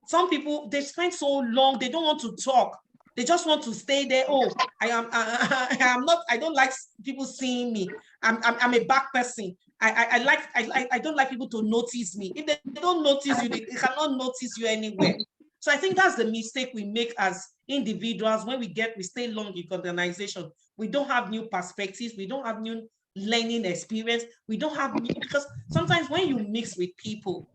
Some people, they spend so long, they don't want to talk. They just want to stay there. Oh, I don't like people seeing me. I'm a back person. I don't like people to notice me. If they don't notice you, they cannot notice you anywhere. So I think that's the mistake we make as individuals when we stay long in organization. We don't have new perspectives. We don't have new learning experience. We don't have because sometimes when you mix with people,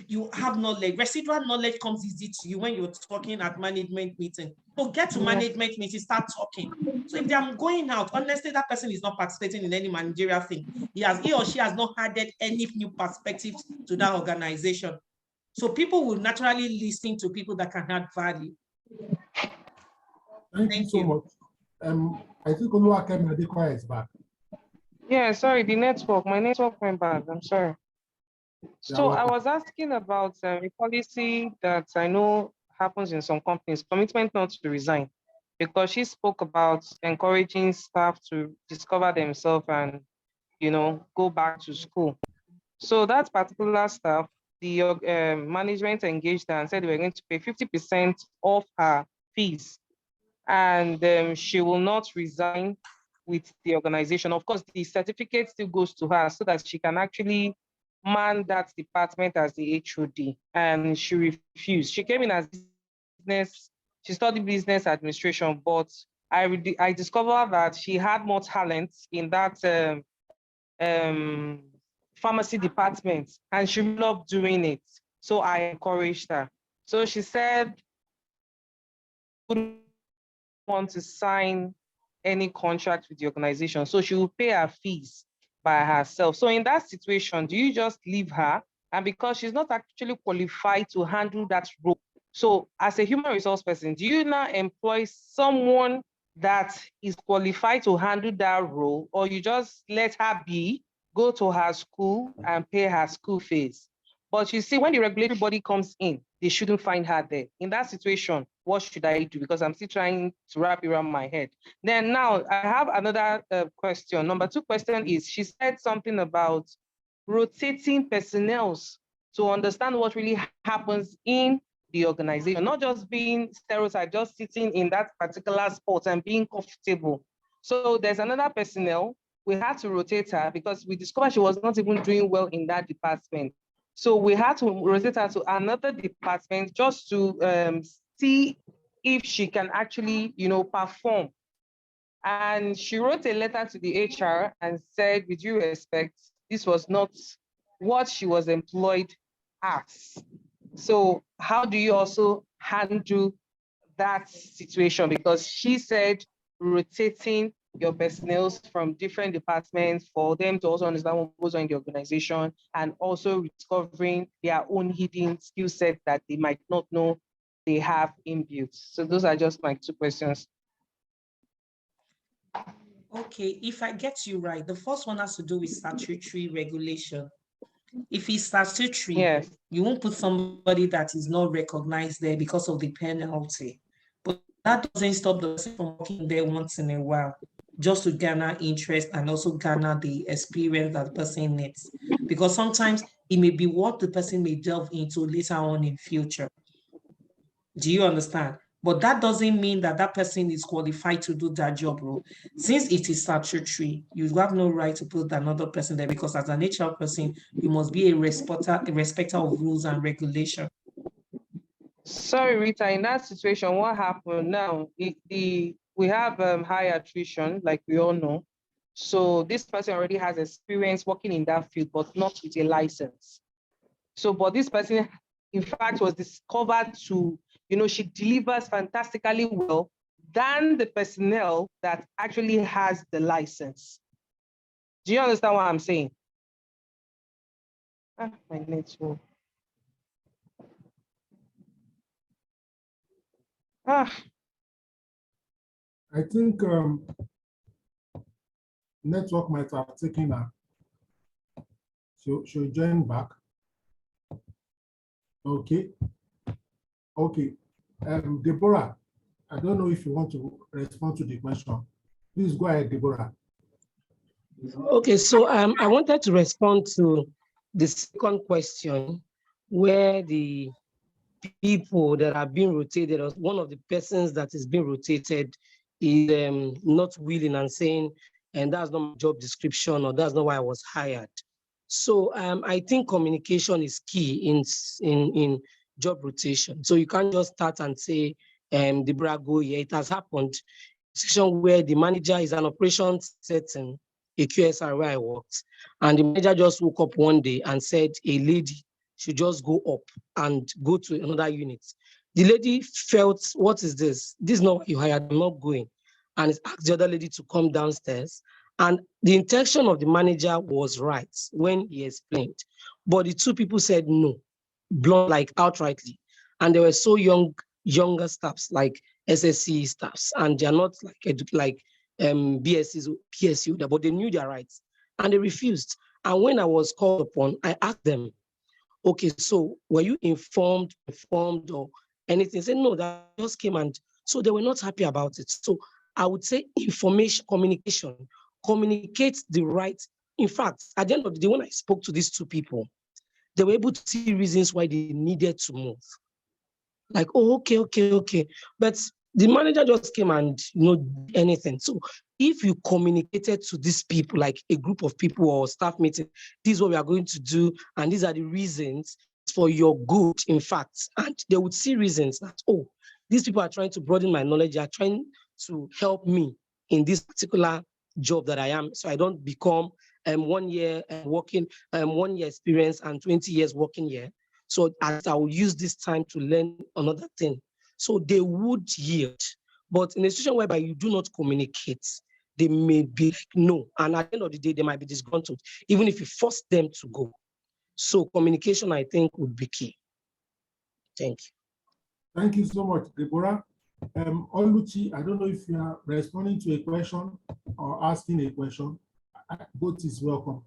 you have knowledge. Residual knowledge comes easy to you when you're talking at management meeting. So get to management meeting, start talking. So if they're going out, honestly, that person is not participating in any managerial thing. He or she has not added any new perspectives to that organization. So people will naturally listen to people that can add value. Thank you so much. I think Oluwakemi Adekoya is back. Yeah, sorry, my network went bad. I'm sorry. So I was asking about a policy that I know happens in some companies, commitment not to resign. because she spoke about encouraging staff to discover themselves and, go back to school. So that particular staff, the management engaged her and said they were going to pay 50% of her fees, and she will not resign with the organization. Of course, the certificate still goes to her so that she can actually man that department as the HOD, and she refused. She came in as business, she studied business administration, but I discovered that she had more talent in that pharmacy department, and she loved doing it. So I encouraged her. So she said, wouldn't want to sign any contract with the organization, so she will pay her fees by herself. So in that situation, do you just leave her? And because she's not actually qualified to handle that role, so as a human resource person, do you now employ someone that is qualified to handle that role, or you just let her be, go to her school and pay her school fees? But you see, when the regulatory body comes in, they shouldn't find her there. In that situation, what should I do? Because I'm still trying to wrap it around my head. Then now I have another question. Number 2 question is, she said something about rotating personnel to understand what really happens in the organization, not just being stereotyped, just sitting in that particular spot and being comfortable. So there's another personnel, we had to rotate her because we discovered she was not even doing well in that department. So we had to rotate her to another department just to see if she can actually, perform. And she wrote a letter to the HR and said, with due respect, this was not what she was employed as. So how do you also handle that situation? Because she said rotating your personnel from different departments for them to also understand what goes on in the organization, and also discovering their own hidden skill set that they might not know they have inbuilt. So those are just my 2 questions. Okay, if I get you right, the first one has to do with statutory regulation. If it's statutory, yes, you won't put somebody that is not recognized there because of the penalty. But that doesn't stop the person from working there once in a while, just to garner interest and also garner the experience that the person needs. Because sometimes it may be what the person may delve into later on in future. Do you understand? But that doesn't mean that that person is qualified to do that job role. Since it is statutory, you have no right to put another person there, because as an HR person, you must be a respecter of rules and regulation. Sorry, Rita, in that situation, what happened now? We have high attrition, like we all know. So this person already has experience working in that field, but not with a license. So, but this person, in fact, was discovered to, she delivers fantastically well than the personnel that actually has the license. Do you understand what I'm saying? My network. I think network might have taken her. She'll join back. Okay. Okay. Deborah, I don't know if you want to respond to the question. Please go ahead, Deborah. Okay, so I wanted to respond to the second question, where the people that are being rotated, or one of the persons that is being rotated is not willing and saying, and that's not my job description, or that's not why I was hired. So I think communication is key in job rotation. So you can't just start and say, Deborah, go here. It has happened, situation where the manager is an operations setting, a QSR where I worked, and the manager just woke up one day and said a lady should just go up and go to another unit. The lady felt, what is this? This is not what you hired, I'm not going. And asked the other lady to come downstairs. And the intention of the manager was right when he explained. But the 2 people said no, blunt, like outrightly. And they were so younger staffs, like SSC staffs, and they're not like BSCs, PSU, but they knew their rights and they refused. And when I was called upon, I asked them, okay, so were you informed or anything? They said, no, that just came and So they were not happy about it. So I would say information, communication, communicate the right. In fact, at the end of the day, when I spoke to these two people, they were able to see reasons why they needed to move. Like, oh, okay. But the manager just came and anything. So if you communicated to these people, like a group of people or staff meeting, this is what we are going to do, and these are the reasons for your good, in fact, and they would see reasons that, oh, these people are trying to broaden my knowledge, they are trying to help me in this particular job that I am, so I don't become 1 year working, 1 year experience and 20 years working here. So I will use this time to learn another thing. So they would yield. But in a situation whereby you do not communicate, they may be like, no. And at the end of the day, they might be disgruntled, even if you force them to go. So communication, I think, would be key. Thank you. Thank you so much, Deborah. Oluchi, I don't know if you are responding to a question or asking a question. Both is welcome.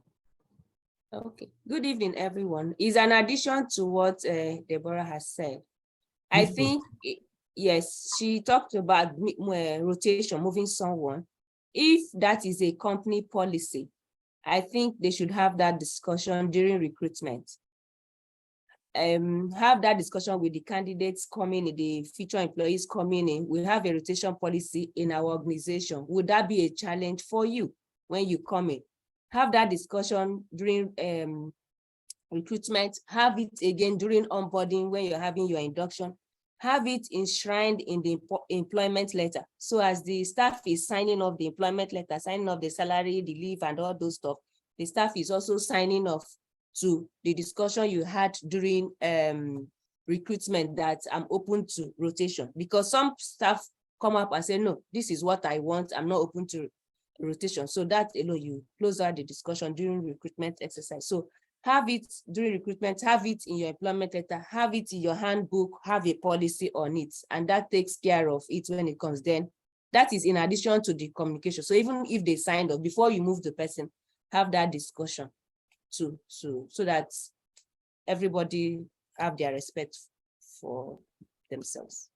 Okay. Good evening, everyone. Is an addition to what Deborah has said. I think, yes, she talked about rotation, moving someone. If that is a company policy, I think they should have that discussion during recruitment. Have that discussion with the candidates coming in, the future employees coming in. We have a rotation policy in our organization. Would that be a challenge for you when you come in? Have that discussion during recruitment, have it again during onboarding when you're having your induction, have it enshrined in the employment letter. So as the staff is signing off the employment letter, signing off the salary, the leave and all those stuff, the staff is also signing off to the discussion you had during recruitment that I'm open to rotation. Because some staff come up and say, no, this is what I want, I'm not open to rotation. So that you close out the discussion during recruitment exercise. So have it during recruitment, have it in your employment letter, have it in your handbook, have a policy on it, and that takes care of it when it comes. Then that is in addition to the communication. So even if they signed up before you move the person, have that discussion too, so that everybody have their respect for themselves.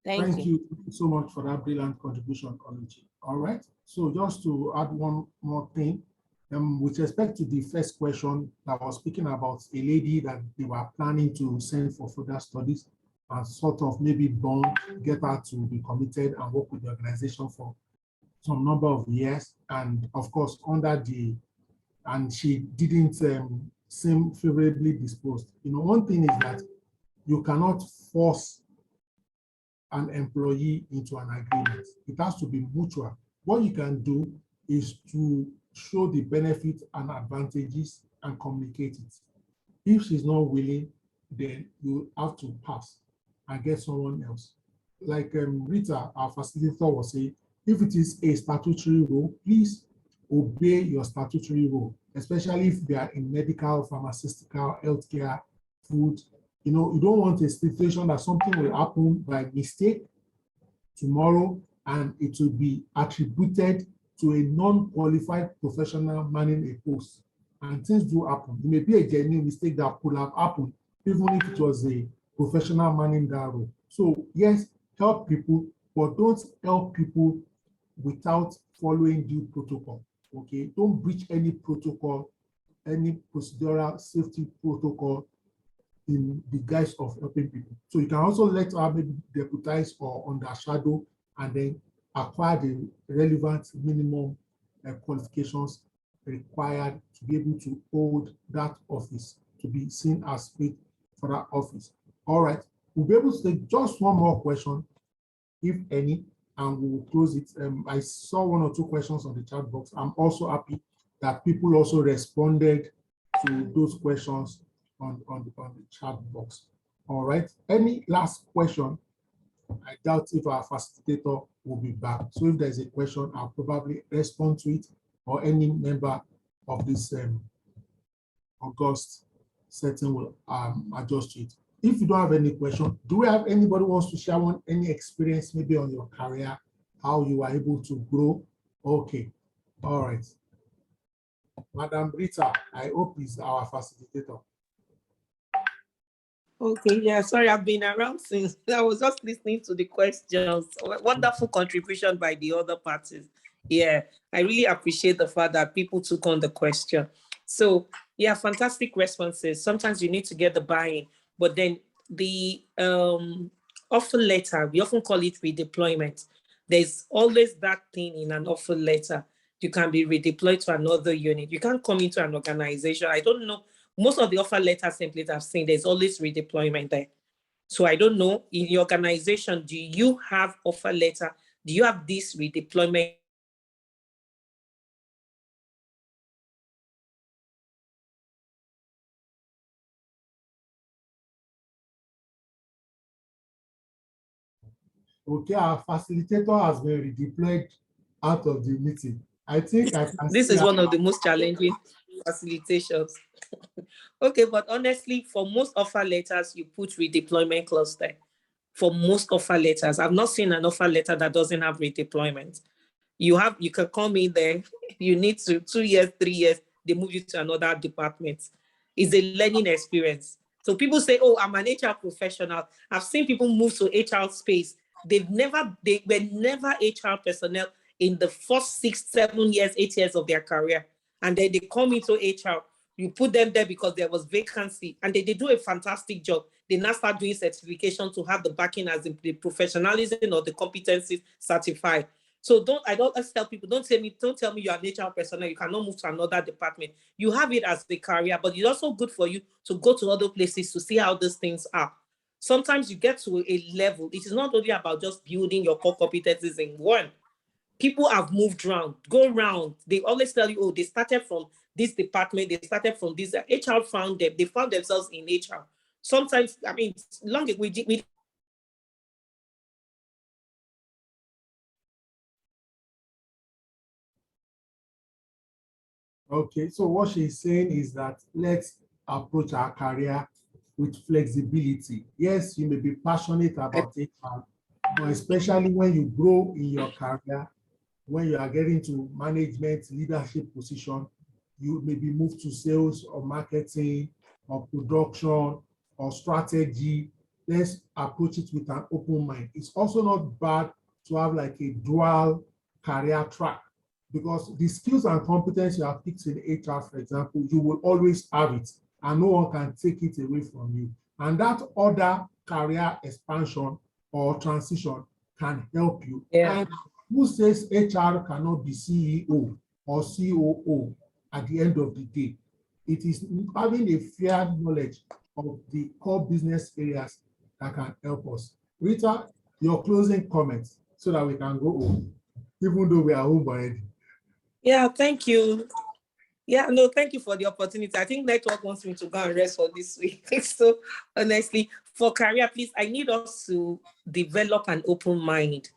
Thank you. Thank you so much for that brilliant contribution, Oluchi. All right. So just to add one more thing, with respect to the first question that was speaking about a lady that they were planning to send for further studies and sort of maybe bond, get her to be committed and work with the organization for some number of years. And of course, and she didn't seem favorably disposed. One thing is that you cannot force an employee into an agreement. It has to be mutual. What you can do is to show the benefits and advantages and communicate it. If she's not willing, then you have to pass and get someone else. Like Rita, our facilitator, was saying, if it is a statutory role, please obey your statutory role, especially if they are in medical, pharmaceutical, healthcare, food. You don't want a situation that something will happen by mistake tomorrow and it will be attributed to a non-qualified professional manning a post. And things do happen. It may be a genuine mistake that could have happened, even if it was a professional manning that role. So yes, help people, but don't help people without following due protocol. Okay, don't breach any protocol, any procedural safety protocol in the guise of helping people. So you can also let her maybe deputize or undershadow and then acquire the relevant minimum qualifications required to be able to hold that office, to be seen as fit for that office. All right, we'll be able to take just one more question, if any, and we will close it. I saw 1 or 2 questions on the chat box. I'm also happy that people also responded to those questions on the chat box. All right, any last question? I doubt if our facilitator will be back. So if there's a question, I'll probably respond to it, or any member of this August setting will adjust to it. If you don't have any question, do we have anybody who wants to share any experience maybe on your career, how you were able to grow? Okay, all right. Madam Rita, I hope is our facilitator. Okay, yeah, sorry, I've been around since. I was just listening to the questions. Wonderful contribution by the other parties. Yeah, I really appreciate the fact that people took on the question. So, yeah, fantastic responses. Sometimes you need to get the buy-in, but then the offer letter, we often call it redeployment. There's always that thing in an offer letter. You can be redeployed to another unit. You can't come into an organization. I don't know. Most of the offer letter templates I've seen, there's always redeployment there. So I don't know, in your organization, do you have offer letter? Do you have this redeployment? Okay, our facilitator has been redeployed out of the meeting. I think I can This see is her. one of the most challenging facilitations. Okay, but honestly, for most offer letters, you put redeployment clause there. For most offer letters, I've not seen an offer letter that doesn't have redeployment. You can come in there, you need to 2 years, 3 years, they move you to another department. It's a learning experience. So people say, oh, I'm an HR professional. I've seen people move to HR space. They were never HR personnel in the first 6, 7 years, 8 years of their career. And then they come into HR. You put them there because there was vacancy, and they do a fantastic job. They now start doing certification to have the backing as in the professionalism or the competencies certified. So I don't always tell people, don't tell me you're an HR personnel, you cannot move to another department. You have it as a career, but it's also good for you to go to other places to see how these things are. Sometimes you get to a level, it is not only about just building your core competencies in one. People have moved around, go around. They always tell you, oh, they started from this department, they started from this. HR found them, they found themselves in HR. Sometimes, I mean, long we Okay, so what she's saying is that let's approach our career with flexibility. Yes, you may be passionate about it, but especially when you grow in your career, when you are getting to management, leadership position, you may be moved to sales or marketing or production or strategy. Let's approach it with an open mind. It's also not bad to have like a dual career track, because the skills and competence you have picked in HR, for example, you will always have it and no one can take it away from you. And that other career expansion or transition can help you. Yeah. And who says HR cannot be CEO or COO at the end of the day? It is having a fair knowledge of the core business areas that can help us. Rita, your closing comments so that we can go home, even though we are home already. Yeah, thank you. Yeah, no, thank you for the opportunity. I think network wants me to go and rest for this week. So honestly, for career, please, I need us to develop an open mind.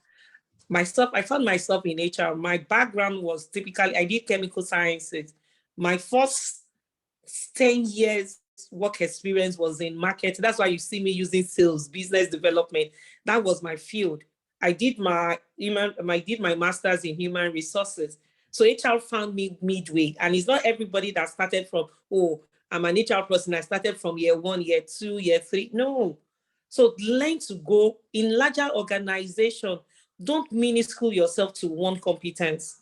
I found myself in HR. My background was typically, I did chemical sciences. My first 10 years work experience was in marketing. That's why you see me using sales, business development. That was my field. I did my master's in human resources. So HR found me midway. And it's not everybody that started from, oh, I'm an HR person. I started from year 1, year 2, year 3. No. So learn to go in larger organization. Don't minuscule yourself to one competence.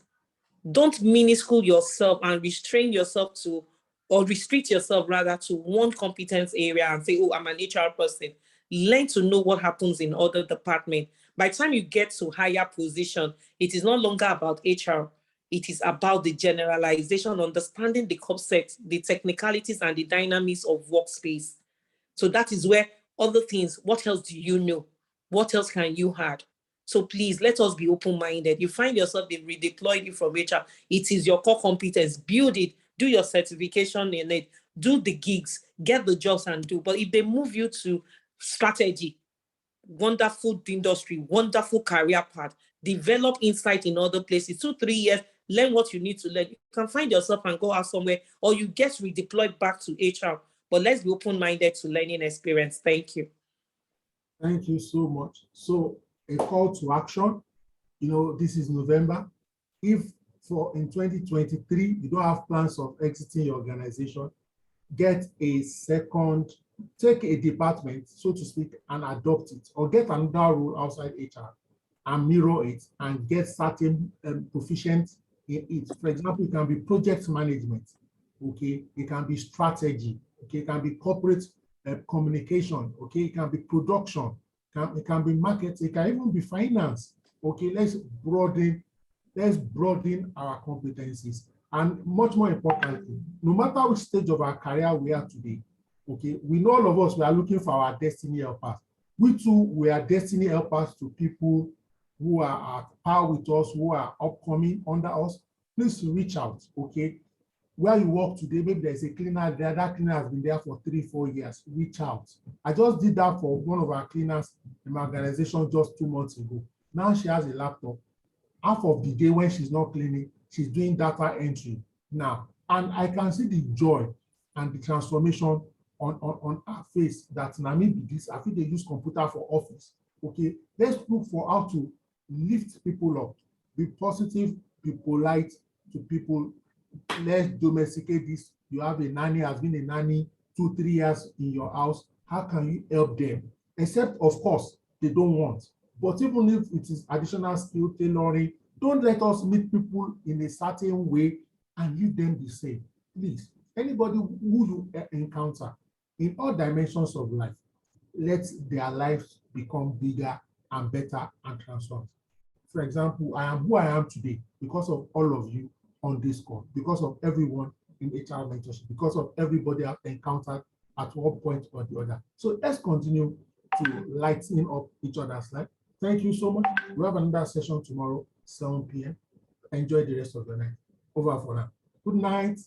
Don't minuscule yourself and restrain yourself to, or restrict yourself rather to one competence area and say, oh, I'm an HR person. Learn to know what happens in other departments. By the time you get to higher position, it is no longer about HR. It is about the generalization, understanding the concepts, the technicalities, and the dynamics of workspace. So that is where other things, what else do you know? What else can you add? So please, let us be open-minded. You find yourself, they've redeployed you from HR. It is your core competence. Build it. Do your certification in it. Do the gigs. Get the jobs and do. But if they move you to strategy, wonderful industry, wonderful career path, develop insight in other places, 2, 3 years, learn what you need to learn. You can find yourself and go out somewhere, or you get redeployed back to HR. But let's be open-minded to learning experience. Thank you. Thank you so much. So a call to action, this is November. If in 2023, you don't have plans of exiting your organization, get a second take a department, so to speak, and adopt it, or get another role outside HR and mirror it and get certain proficient in it. For example, it can be project management, okay? It can be strategy, okay? It can be corporate communication, okay? It can be production, it can be marketing, it can even be finance, okay? Let's broaden our competencies. And much more importantly, no matter which stage of our career we are today, okay, we know all of us, we are looking for our destiny helpers. We too, we are destiny helpers to people who are at par with us, who are upcoming under us. Please reach out, okay? Where you work today, maybe there's a cleaner there, that cleaner has been there for 3-4 years, reach out. I just did that for one of our cleaners in my organization just 2 months ago. Now she has a laptop. Half of the day when she's not cleaning, she's doing data entry now. And I can see the joy and the transformation on her face that now maybe this, I think they use computer for office. Okay, let's look for how to lift people up, be positive, be polite to people. Let's domesticate this. You have a nanny, has been a nanny 2-3 years in your house. How can you help them? Except, of course, they don't want. But even if it is additional skill tailoring, don't let us meet people in a certain way and leave them the same. Please, anybody who you encounter in all dimensions of life, let their lives become bigger and better and transformed. For example, I am who I am today because of all of you on this call, because of everyone in HR mentorship, because of everybody I've encountered at one point or the other. So let's continue to lighten up each other's life. Thank you so much. We have another session tomorrow, 7 p.m. Enjoy the rest of the night. Over for now. Good night.